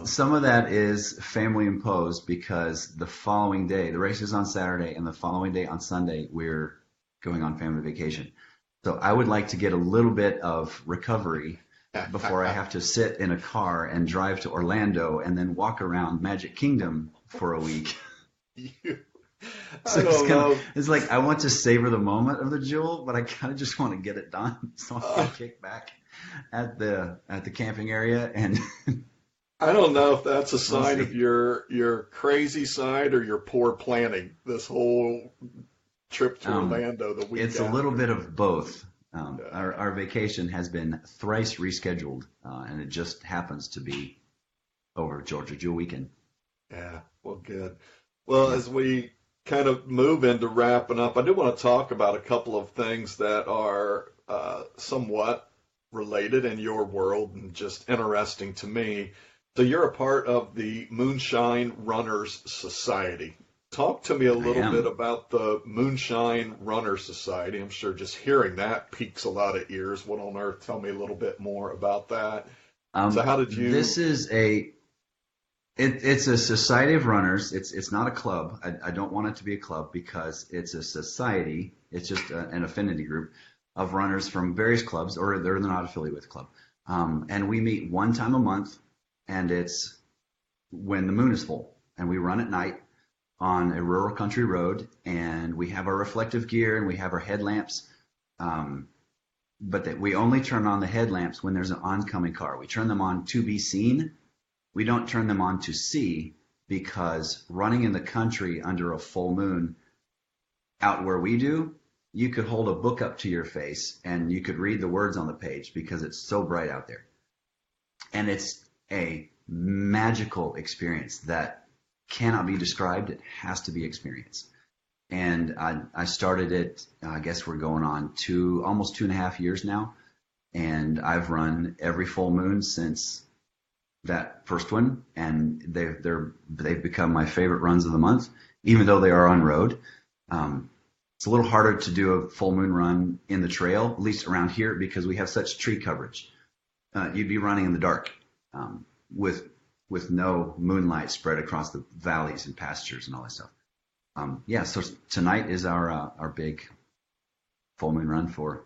Some of that is family imposed because the following day, the race is on Saturday, and the following day on Sunday, we're going on family vacation. So I would like to get a little bit of recovery before I have to sit in a car and drive to Orlando and then walk around Magic Kingdom for a week. So it's like I want to savor the moment of the Jewel, but I kind of just want to get it done. So I'm going to kick back at the camping area, and I don't know if that's a sign of your crazy side or your poor planning. This whole trip to Orlando the week. It's after. A little bit of both. Our vacation has been thrice rescheduled, and it just happens to be over Georgia Jewel weekend. Yeah, well, good. Well, as we kind of move into wrapping up, I do want to talk about a couple of things that are somewhat related in your world and just interesting to me. So you're a part of the Moonshine Runners Society. Talk to me a little bit about the Moonshine Runner Society. I'm sure just hearing that piques a lot of ears. What on earth? Tell me a little bit more about that. So how did you... This is it's a society of runners. It's not a club. I don't want it to be a club because it's a society. It's just an affinity group. of runners from various clubs, or they're not affiliated with a club. And we meet one time a month, and it's when the moon is full. And we run at night on a rural country road, and we have our reflective gear and we have our headlamps. But we only turn on the headlamps when there's an oncoming car. We turn them on to be seen. We don't turn them on to see, because running in the country under a full moon out where we do, you could hold a book up to your face and you could read the words on the page because it's so bright out there. And it's a magical experience that cannot be described. It has to be experienced. And I started it, I guess we're going on almost 2.5 years now. And I've run every full moon since that first one. And they've become my favorite runs of the month, even though they are on road. It's a little harder to do a full moon run in the trail, at least around here, because we have such tree coverage. You'd be running in the dark with no moonlight spread across the valleys and pastures and all that stuff. So tonight is our big full moon run for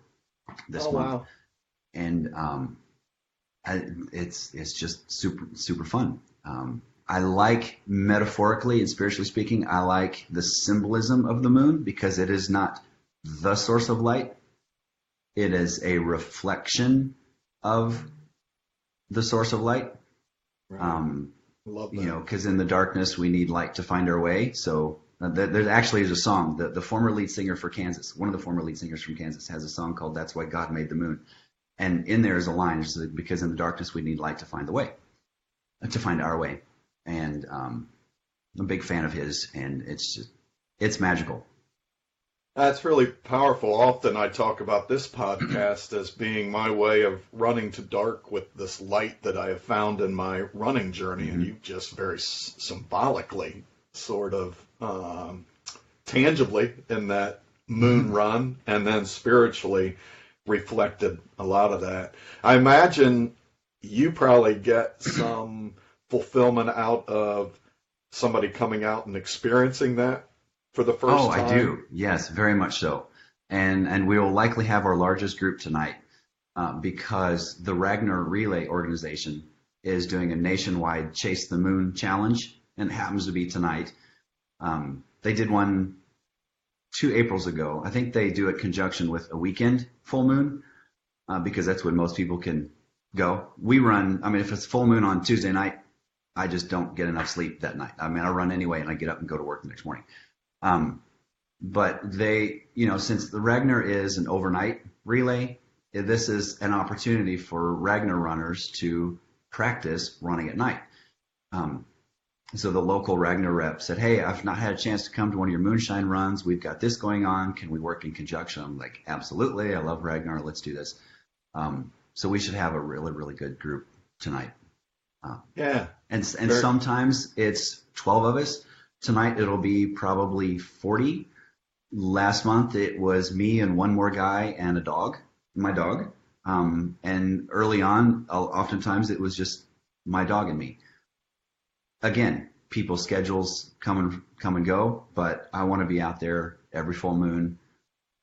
this month. Wow. And it's just super fun. I like, metaphorically and spiritually speaking, I like the symbolism of the moon, because it is not the source of light. It is a reflection of the source of light. Right. Love that. Because in the darkness we need light to find our way. So there actually is a song. The former lead singer for Kansas, one of the former lead singers from Kansas, has a song called "That's Why God Made the Moon," and in there is a line, because in the darkness we need light to find the way, to find our way. And I'm a big fan of his, and it's magical. That's really powerful. Often I talk about this podcast as being my way of running to dark with this light that I have found in my running journey, and you just very symbolically, sort of tangibly, in that moon run, and then spiritually reflected a lot of that. I imagine you probably get some fulfillment out of somebody coming out and experiencing that for the first time. I do. Yes, very much so. And we will likely have our largest group tonight because the Ragnar Relay organization is doing a nationwide Chase the Moon challenge, and it happens to be tonight. They did one 2 Aprils ago. I think they do it in conjunction with a weekend full moon because that's when most people can go. We run, if it's full moon on Tuesday night, I just don't get enough sleep that night. I run anyway, and I get up and go to work the next morning. But they, since the Ragnar is an overnight relay, this is an opportunity for Ragnar runners to practice running at night. So the local Ragnar rep said, "Hey, I've not had a chance to come to one of your moonshine runs. We've got this going on. Can we work in conjunction?" I'm like, "Absolutely. I love Ragnar. Let's do this." So we should have a really, really good group tonight. And sometimes it's 12 of us. Tonight it'll be probably 40. Last month it was me and one more guy and my dog. And early on, oftentimes it was just my dog and me. Again, people's schedules come and go, but I want to be out there every full moon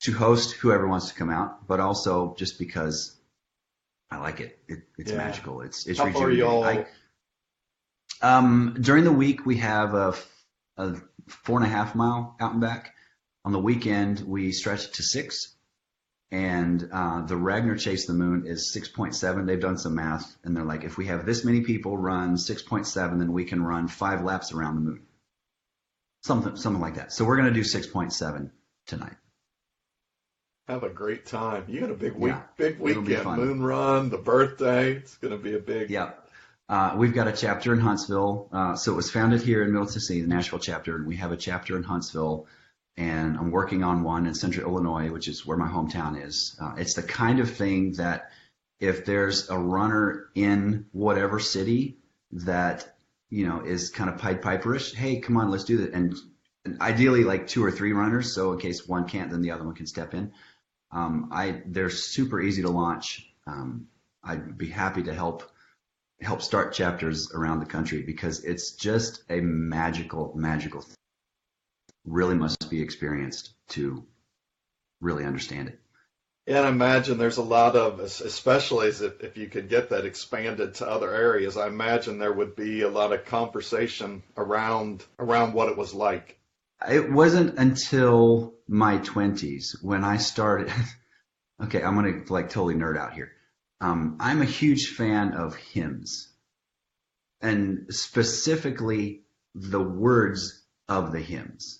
to host whoever wants to come out, but also just because I like it. It's magical. It's How far are y'all? During the week we have a 4.5 mile out and back. On the weekend we stretch to 6, and the Ragnar Chase the Moon is 6.7. They've done some math, and they're like, if we have this many people run 6.7, then we can run 5 laps around the moon. Something like that. So we're going to do 6.7 tonight. Have a great time. You got a big weekend. Moon run, the birthday. It's going to be a big. Yeah. We've got a chapter in Huntsville. So it was founded here in Middle Tennessee, the Nashville chapter, and we have a chapter in Huntsville, and I'm working on one in Central Illinois, which is where my hometown is. It's the kind of thing that if there's a runner in whatever city that, is kind of Pied Piperish, hey, come on, let's do that. And ideally like 2 or 3 runners. So in case one can't, then the other one can step in. They're super easy to launch. I'd be happy to help start chapters around the country because it's just a magical thing. Really must be experienced to really understand it. Yeah, and I imagine there's a lot of, especially as if you could get that expanded to other areas, I imagine there would be a lot of conversation around what it was like. It wasn't until my 20s when I started. Okay, I'm gonna like totally nerd out here. I'm a huge fan of hymns, and specifically the words of the hymns.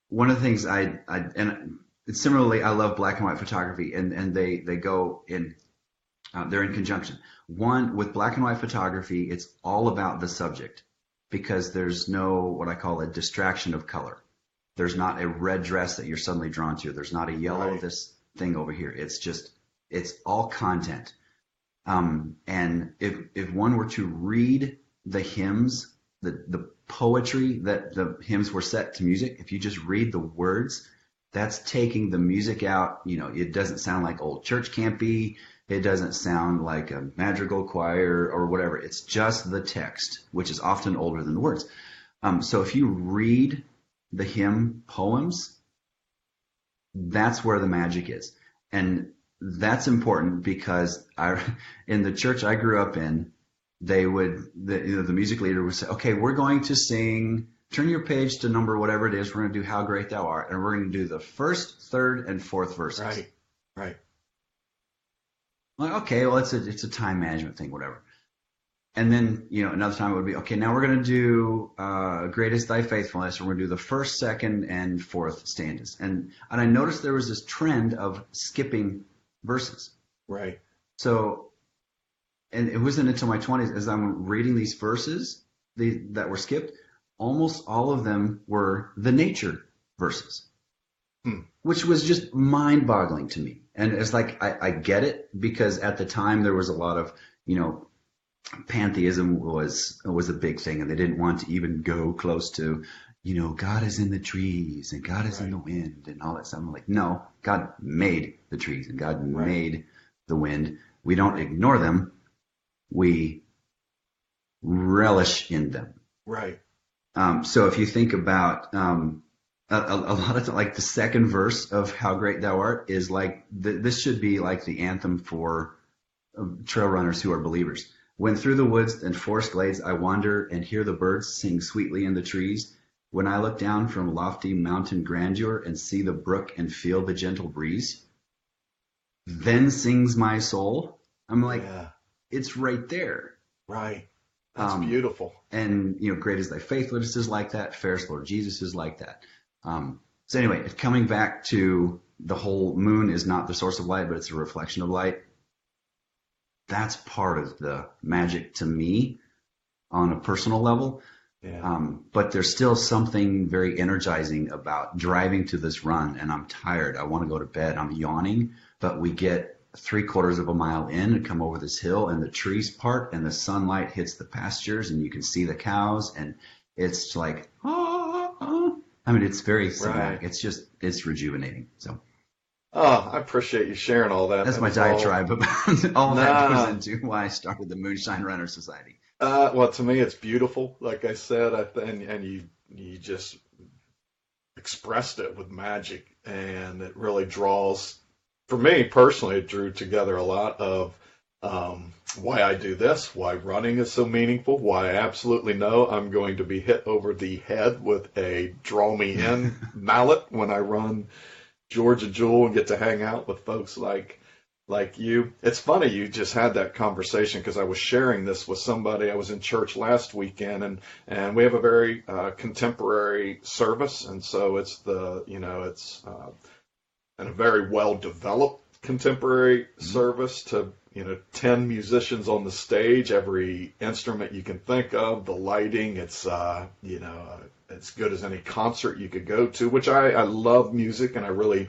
One of the things and similarly, I love black and white photography, and they go in, they're in conjunction. One, with black and white photography, it's all about the subject because there's no what I call a distraction of color. There's not a red dress that you're suddenly drawn to. There's not a yellow Right. this thing over here. It's all content. And if one were to read the hymns, the poetry that the hymns were set to music, if you just read the words, that's taking the music out. You know, it doesn't sound like old church campy. It doesn't sound like a madrigal choir or whatever. It's just the text, which is often older than the words. So if you read the hymn poems, that's where the magic is. And that's important because in the church I grew up in, the music leader would say, okay, we're going to sing, turn your page to number whatever it is. We're going to do How Great Thou Art. And we're going to do the first, third, and fourth verses. Right. Right. Like, okay, well, it's a time management thing, whatever. And then, another time it would be, okay, now we're going to do Great is Thy Faithfulness. And we're going to do the first, second, and fourth stanzas. And I noticed there was this trend of skipping verses. Right. So, and it wasn't until my 20s, as I'm reading these verses that were skipped, almost all of them were the nature verses, which was just mind-boggling to me. And it's like, I get it, because at the time there was a lot of, pantheism was a big thing, and they didn't want to even go close to, God is in the trees and God is in the wind and all that stuff. I'm like, no, God made the trees and God made the wind. We don't ignore them. We relish in them. Right. So if you think about a lot of like the second verse of How Great Thou Art is like, this should be like the anthem for trail runners who are believers. When through the woods and forest glades I wander and hear the birds sing sweetly in the trees, when I look down from lofty mountain grandeur and see the brook and feel the gentle breeze, then sings my soul. I'm like, it's right there. Right. That's beautiful. And, Great is Thy Faithfulness is like that. Fairest Lord Jesus is like that. So anyway, coming back to the whole moon is not the source of light, but it's a reflection of light. That's part of the magic to me on a personal level. Yeah. But there's still something very energizing about driving to this run, and I'm tired. I want to go to bed. I'm yawning, but we get 3/4 of a mile in and come over this hill, and the trees part, and the sunlight hits the pastures, and you can see the cows, and it's like, I mean, it's very cinematic. Right. It's rejuvenating. So. Oh, I appreciate you sharing all that. That's my diatribe about all that goes into why I started the Moonshine Runner Society. Well, to me, it's beautiful. Like I said, and you just expressed it with magic, and it really draws. For me personally, it drew together a lot of why I do this, why running is so meaningful, why I absolutely know I'm going to be hit over the head with a draw me in mallet when I run Georgia Jewel and get to hang out with folks like you. It's funny you just had that conversation, because I was sharing this with somebody. I was in church last weekend, and we have a very contemporary service, and so it's and a very well developed contemporary service to 10 musicians on the stage, every instrument you can think of, the lighting. It's as good as any concert you could go to, which I love music and I really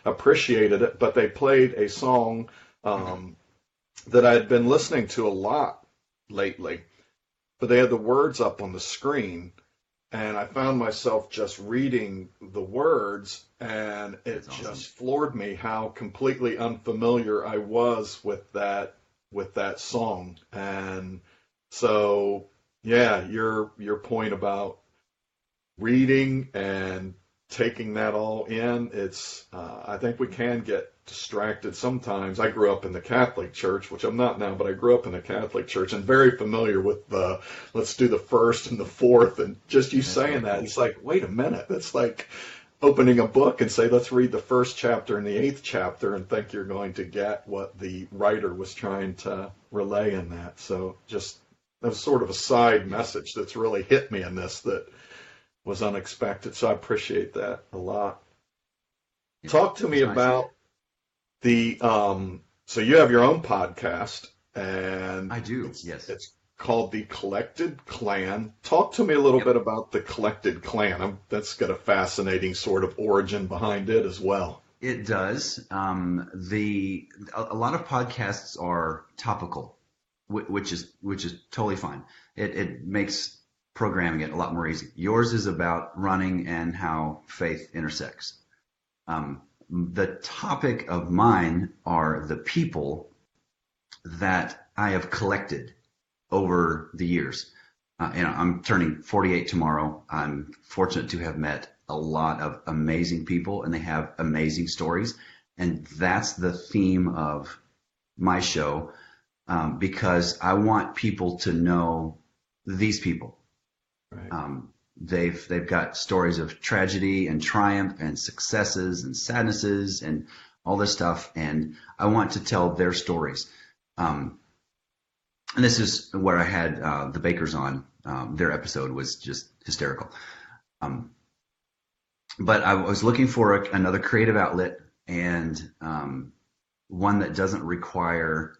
appreciated it. But they played a song that I had been listening to a lot lately, but they had the words up on the screen, and I found myself just reading the words, and it just floored me how completely unfamiliar I was with that song. And so, yeah, your point about reading and taking that all in. It's I think we can get distracted sometimes. I grew up in the Catholic Church, which I'm not now, but I grew up in the Catholic Church and very familiar with the let's do the first and the fourth, and just you saying that, it's like, wait a minute, it's like opening a book and say, let's read the first chapter and the 8th chapter and think you're going to get what the writer was trying to relay in that. So just that was sort of a side message that's really hit me in this that was unexpected. So I appreciate that a lot. Yeah, talk to me about the, so you have your own podcast, and I do. Yes. It's called the Collected Clan. Talk to me a little bit about the Collected Clan. That's got a fascinating sort of origin behind it as well. It does. A lot of podcasts are topical, which is totally fine. It makes programming it a lot more easy. Yours is about running and how faith intersects. The topic of mine are the people that I have collected over the years. I'm turning 48 tomorrow. I'm fortunate to have met a lot of amazing people, and they have amazing stories. And that's the theme of my show, because I want people to know these people. Right. They've got stories of tragedy and triumph and successes and sadnesses and all this stuff, and I want to tell their stories. And this is where I had the Bakers on. Their episode was just hysterical. But I was looking for another creative outlet, and one that doesn't require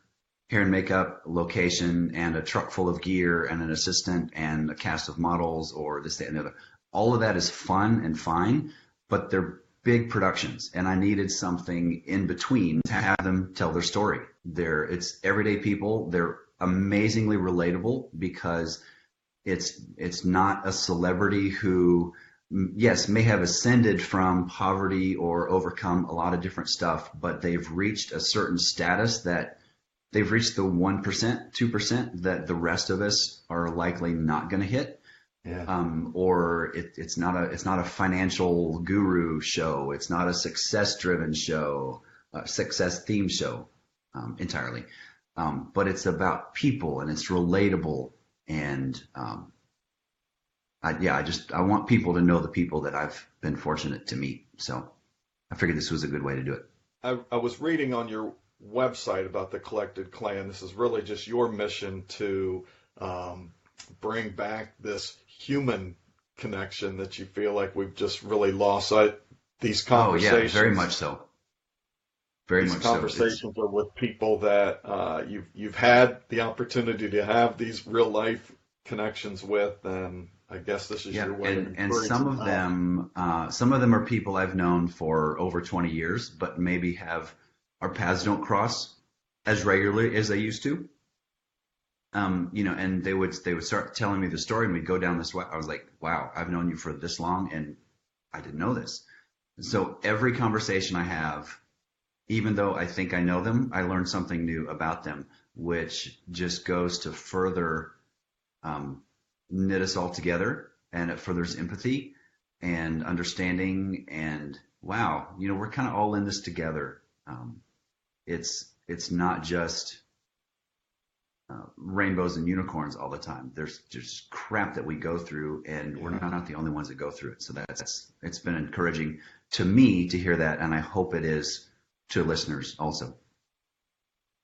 hair and makeup, location, and a truck full of gear, and an assistant, and a cast of models, or this, that, and the other. All of that is fun and fine, but they're big productions, and I needed something in between to have them tell their story. It's everyday people. They're amazingly relatable because it's not a celebrity who, yes, may have ascended from poverty or overcome a lot of different stuff, but they've reached a certain status that they've reached the 1%, 2% that the rest of us are likely not going to hit. Yeah. Or it's not a financial guru show. It's not a success-driven show, success-themed show entirely. But it's about people, and it's relatable. And I want people to know the people that I've been fortunate to meet. So I figured this was a good way to do it. I was reading on your website about the Collected Clan. This is really just your mission to bring back this human connection that you feel like we've just really lost. These conversations. Oh yeah, very much so. Very much so. These conversations are with people that you've had the opportunity to have these real life connections with, and I guess this is your way. And some of them are people I've known for over 20 years, but maybe our paths don't cross as regularly as they used to. And they would start telling me the story, and we'd go down this way. I was like, wow, I've known you for this long, and I didn't know this. So every conversation I have, even though I think I know them, I learn something new about them, which just goes to further knit us all together, and it furthers empathy and understanding. And wow, we're kind of all in this together. It's not just rainbows and unicorns all the time. There's just crap that we go through, and we're not the only ones that go through it. So it's been encouraging to me to hear that, and I hope it is to listeners also.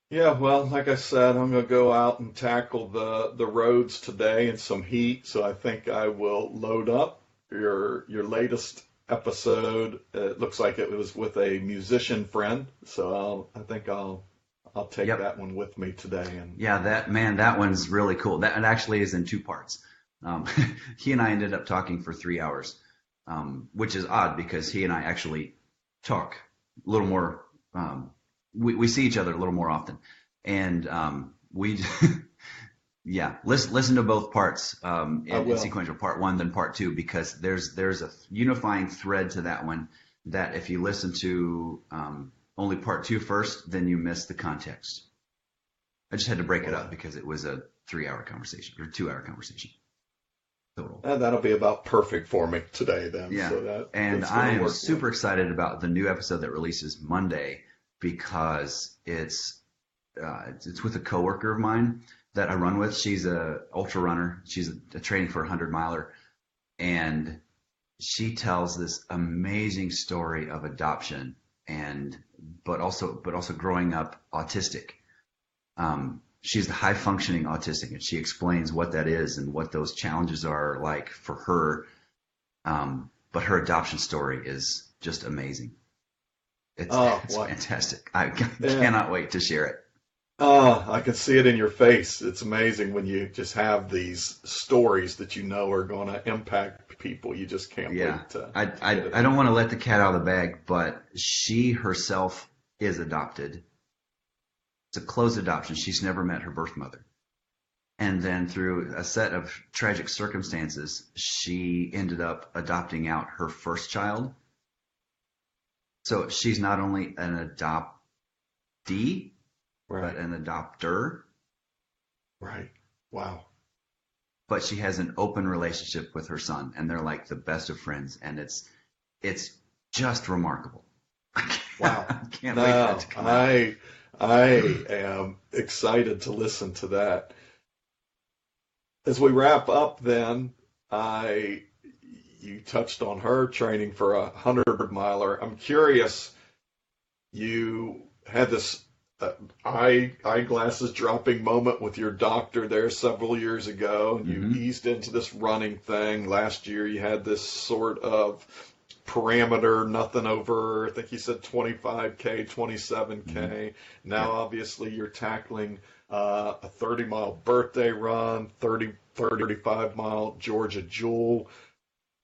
Yeah, well, like I said, I'm going to go out and tackle the roads today in some heat, so I think I will load up your latest episode. It looks like it was with a musician friend, so I think I'll take that one with me today. And yeah, that one's really cool. That actually is in 2 parts. He and I ended up talking for 3 hours, which is odd because he and I actually talk a little more. We see each other a little more often, and we listen to both parts in sequential, part 1 then part 2, because there's a unifying thread to that one that if you listen to only part 2 first, then you miss the context. I just had to break it up because it was a 3-hour conversation or 2-hour conversation. total. And that'll be about perfect for me today then. Yeah. So and that's I gonna am work super excited about the new episode that releases Monday because it's with a coworker of mine that I run with. She's a ultra runner. She's a training for a 100-miler, and she tells this amazing story of adoption but also growing up autistic. She's the high functioning autistic, and she explains what that is and what those challenges are like for her. But her adoption story is just amazing. It's fantastic. I cannot wait to share it. I can see it in your face. It's amazing when you just have these stories that you know are going to impact people. You just can't wait to. I don't want to let the cat out of the bag, but she herself is adopted. It's a closed adoption. She's never met her birth mother. And then through a set of tragic circumstances, she ended up adopting out her first child. So she's not only an adoptee, but an adopter. Right. Wow. But she has an open relationship with her son, and they're like the best of friends, and it's just remarkable. Wow. I can't wait for that to come out. I am excited to listen to that. As we wrap up then, you touched on her training for a 100-miler. I'm curious, you had this eyeglasses dropping moment with your doctor there several years ago, and you eased into this running thing. Last year you had this sort of parameter, nothing over, I think you said 25K, 27K. Now obviously you're tackling a 30-mile birthday run, 35-mile Georgia Jewel.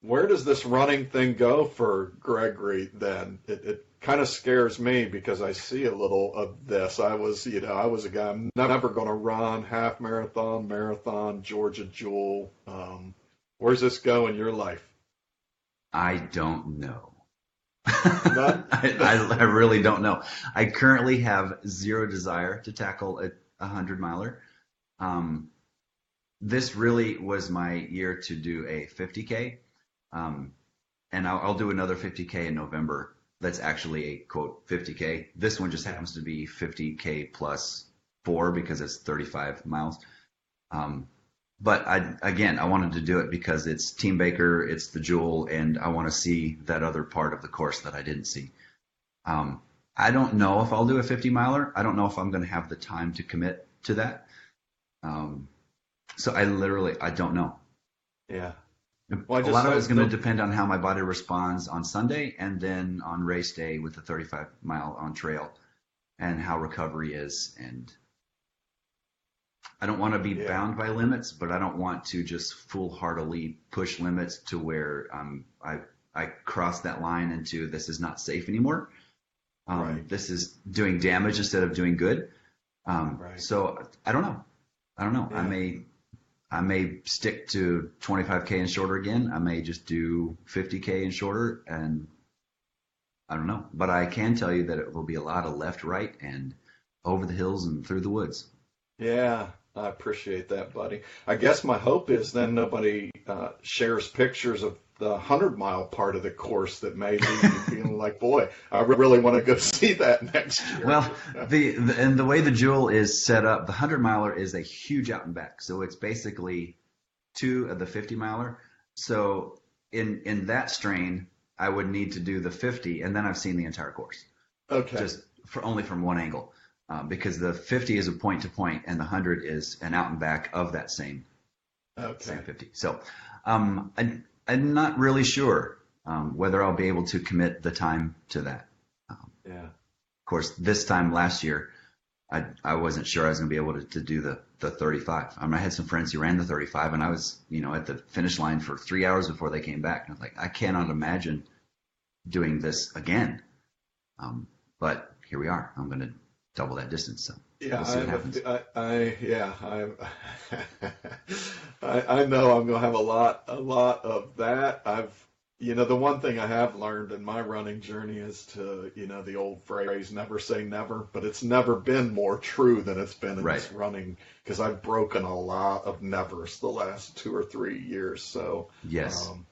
Where does this running thing go for Gregory then? It kind of scares me because I see a little of this. I was a guy, I'm never going to run half marathon, Georgia Jewel. Where's this go in your life? I don't know. I really don't know. I currently have zero desire to tackle a 100-miler. This really was my year to do a 50K. And I'll do another 50K in November. That's actually a quote 50K. This one just happens to be 50K plus 4 because it's 35 miles. But I wanted to do it because it's Team Baker, it's the Jewel, and I want to see that other part of the course that I didn't see. I don't know if I'll do a 50-miler. I don't know if I'm going to have the time to commit to that. So I don't know. Yeah. Well, a lot of it is going to depend on how my body responds on Sunday and then on race day with the 35-mile on trail and how recovery is. And I don't want to be bound by limits, but I don't want to just foolhardily push limits to where I cross that line into this is not safe anymore. This is doing damage instead of doing good. So I don't know. Yeah. I may stick to 25K and shorter again. I may just do 50K and shorter, and I don't know. But I can tell you that it will be a lot of left, right, and over the hills and through the woods. Yeah, I appreciate that, buddy. I guess my hope is then nobody shares pictures of the 100-mile part of the course that may leave you feeling like, boy, I really want to go see that next year. Well, the way the Jewel is set up, the 100-miler is a huge out and back. So it's basically 2 of the 50-miler. So in that strain, I would need to do the 50, and then I've seen the entire course. Okay. Just only from one angle. Because the 50 is a point-to-point, and the 100 is an out and back of that same 50. So I'm not really sure whether I'll be able to commit the time to that. Of course, this time last year, I wasn't sure I was going to be able to do the 35. I had some friends who ran the 35, and I was at the finish line for 3 hours before they came back. And I was like, I cannot imagine doing this again. But here we are. I'm going to double that distance. So we'll see what happens. I know I'm going to have a lot of that. The one thing I have learned in my running journey is to, the old phrase, never say never, but it's never been more true than it's been in Right. this running, because I've broken a lot of nevers the last 2 or 3 years. So, Yes. um,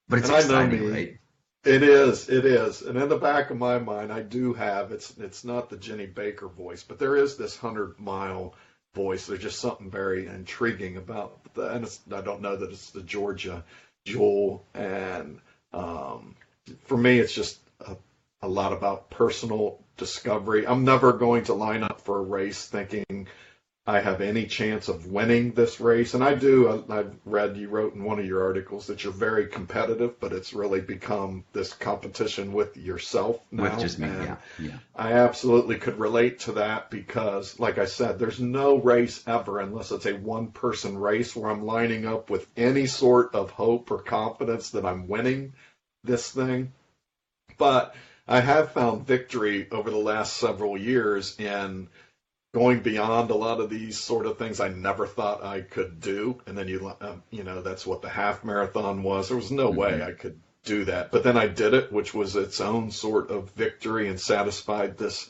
But it's and I know exciting, me. right? It is, it is. And in the back of my mind, I do have, it's not the Jenny Baker voice, but there is this 100-mile voice. There's just something very intriguing about that. And I don't know that it's the Georgia Jewel. And for me, it's just a lot about personal discovery. I'm never going to line up for a race thinking I have any chance of winning this race. And I do. I've read you wrote in one of your articles that you're very competitive, but it's really become this competition with yourself now. With just me, And yeah. I absolutely could relate to that because, like I said, there's no race ever, unless it's a one-person race, where I'm lining up with any sort of hope or confidence that I'm winning this thing. But I have found victory over the last several years in going beyond a lot of these sort of things I never thought I could do. And then that's what the half marathon was. There was no way I could do that. But then I did it, which was its own sort of victory and satisfied this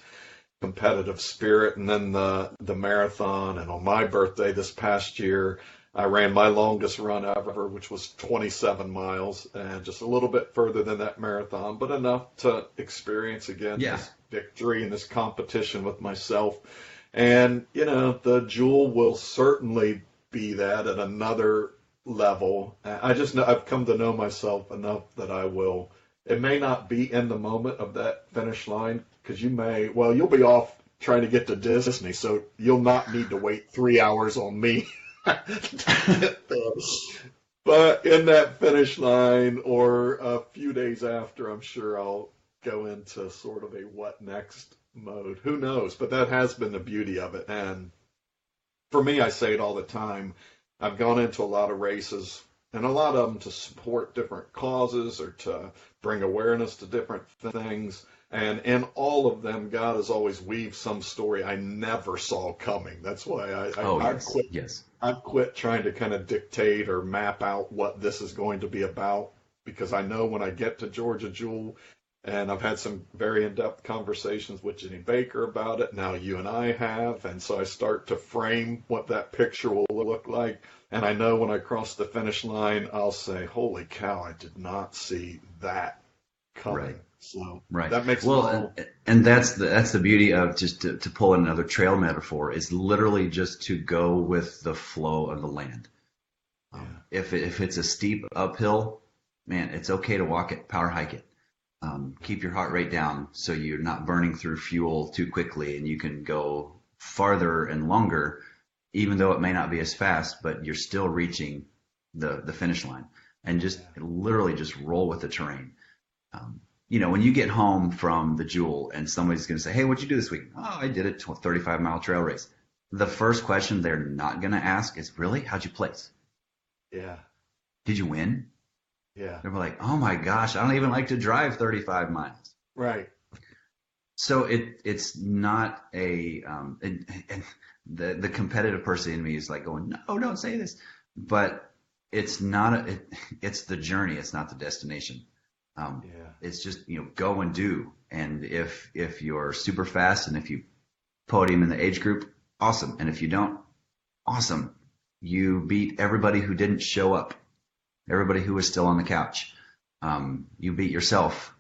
competitive spirit. And then the marathon. And on my birthday this past year, I ran my longest run ever, which was 27 miles, and just a little bit further than that marathon, but enough to experience again this victory and this competition with myself. And, the Jewel will certainly be that at another level. I just know I've come to know myself enough that it may not be in the moment of that finish line, because you'll be off trying to get to Disney, so you'll not need to wait 3 hours on me. But in that finish line or a few days after, I'm sure I'll go into sort of a what next mode. Who knows? But that has been the beauty of it. And for me, I say it all the time. I've gone into a lot of races, and a lot of them to support different causes or to bring awareness to different things. And in all of them, God has always weaved some story I never saw coming. That's why I've quit trying to kind of dictate or map out what this is going to be about, because I know when I get to Georgia Jewel, and I've had some very in-depth conversations with Jenny Baker about it. Now you and I have. And so I start to frame what that picture will look like. And I know when I cross the finish line, I'll say, holy cow, I did not see that coming. Right. So right. That makes and that's the beauty of, just to pull in another trail metaphor, is literally just to go with the flow of the land. If it's a steep uphill, man, it's okay to walk it, power hike it. Keep your heart rate down so you're not burning through fuel too quickly, and you can go farther and longer, even though it may not be as fast, but you're still reaching the finish line. And just literally just roll with the terrain. When you get home from the Jewel and somebody's going to say, hey, what'd you do this week? Oh, I did a 35-mile trail race. The first question they're not going to ask is, really? How'd you place? Yeah. Did you win? Yeah. They're like, oh my gosh, I don't even like to drive 35 miles. Right. So it's not and the competitive person in me is like going, no, don't say this. But it's not, it's the journey. It's not the destination. It's just, go and do. And if you're super fast and if you podium in the age group, awesome. And if you don't, awesome. You beat everybody who didn't show up. Everybody who was still on the couch. You beat yourself.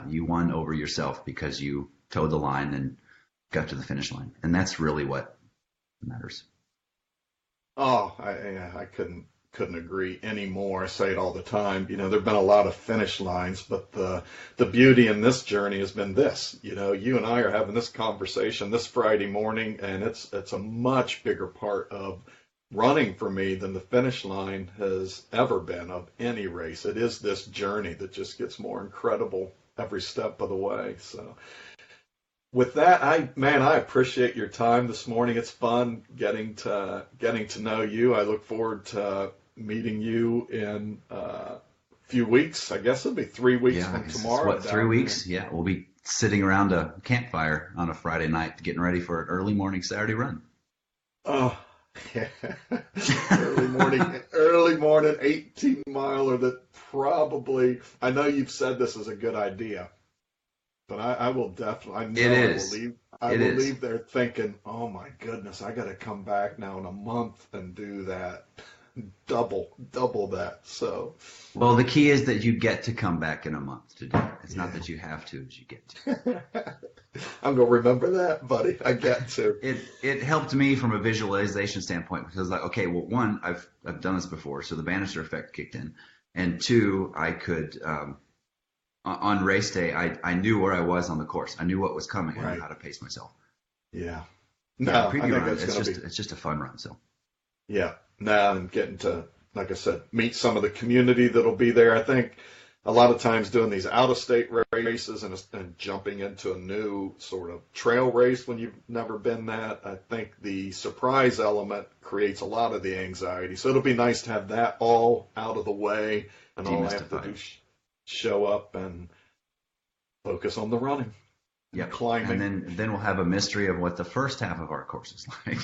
You won over yourself because you towed the line and got to the finish line. And that's really what matters. Oh, I couldn't agree anymore. I say it all the time. There've been a lot of finish lines, but the beauty in this journey has been this. You and I are having this conversation this Friday morning, and it's a much bigger part of running for me than the finish line has ever been of any race. It is this journey that just gets more incredible every step of the way. So with that, I appreciate your time this morning. It's fun getting to know you. I look forward to meeting you in a few weeks. I guess it'll be 3 weeks from tomorrow. 3 weeks? Yeah, we'll be sitting around a campfire on a Friday night getting ready for an early morning Saturday run. Oh, yeah. early early morning 18 miler that probably, I know you've said this is a good idea, but I will definitely, I know It is. I will leave there thinking, oh my goodness, I got to come back now in a month and do that. Double that. So, well, the key is that you get to come back in a month to do it. It's not that you have to, it's you get to. I'm going to remember that, buddy. I get to. It helped me from a visualization standpoint because, like, okay, well, one, I've done this before, so the banister effect kicked in, and two, I could on race day, I knew where I was on the course. I knew what was coming. I knew how to pace myself. Yeah. No, preview run. It's just a fun run. So. Yeah. Now I'm getting to, like I said, meet some of the community that'll be there. I think a lot of times doing these out-of-state races and jumping into a new sort of trail race when you've never been that, I think the surprise element creates a lot of the anxiety. So it'll be nice to have that all out of the way, and all I have to do is show up and focus on the running. Yep. Climbing. And then we'll have a mystery of what the first half of our course is like.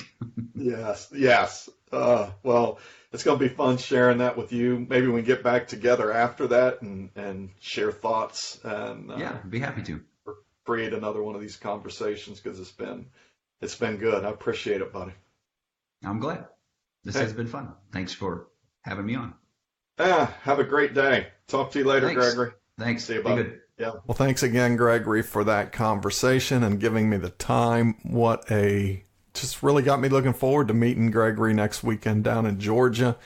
Yes. Well, it's going to be fun sharing that with you. Maybe we can get back together after that and share thoughts. And I'd be happy to create another one of these conversations because it's been good. I appreciate it, buddy. I'm glad. This has been fun. Thanks for having me on. Have a great day. Talk to you later, Gregory. Thanks. See you, buddy. Good. Yeah. Well, thanks again, Gregory, for that conversation and giving me the time. Just really got me looking forward to meeting Gregory next weekend down in Georgia.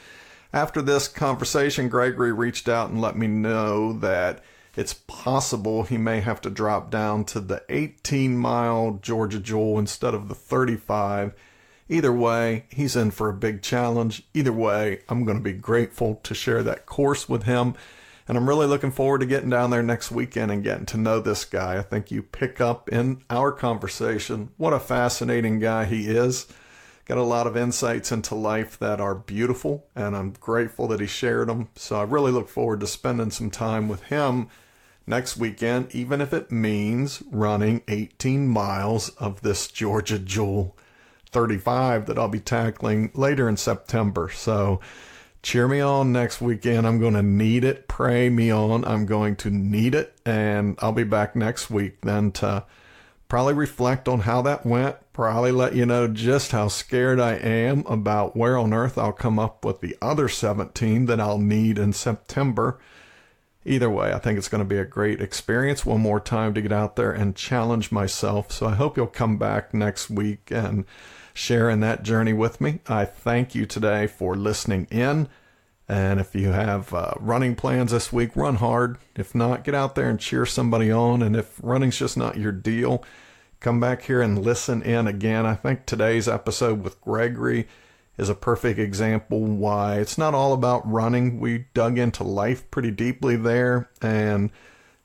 After this conversation, Gregory reached out and let me know that it's possible he may have to drop down to the 18-mile Georgia Jewel instead of the 35. Either way, he's in for a big challenge. Either way, I'm going to be grateful to share that course with him. And I'm really looking forward to getting down there next weekend and getting to know this guy. I think you pick up in our conversation what a fascinating guy he is. Got a lot of insights into life that are beautiful, and I'm grateful that he shared them. So I really look forward to spending some time with him next weekend, even if it means running 18 miles of this Georgia Jewel 35 that I'll be tackling later in September. So cheer me on next weekend. I'm going to need it. Pray me on. I'm going to need it. And I'll be back next week then to probably reflect on how that went. Probably let you know just how scared I am about where on earth I'll come up with the other 17 that I'll need in September. Either way, I think it's going to be a great experience. One more time to get out there and challenge myself. So I hope you'll come back next week and sharing that journey with me. I thank you today for listening in. And if you have running plans this week, run hard. If not, get out there and cheer somebody on. And if running's just not your deal, come back here and listen in again. I think today's episode with Gregory is a perfect example why it's not all about running. We dug into life pretty deeply there and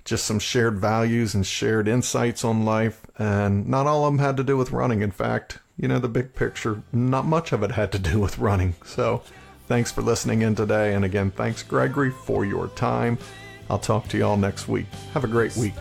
just some shared values and shared insights on life. And not all of them had to do with running. In fact, the big picture, not much of it had to do with running. So thanks for listening in today. And again, thanks, Gregory, for your time. I'll talk to you all next week. Have a great week.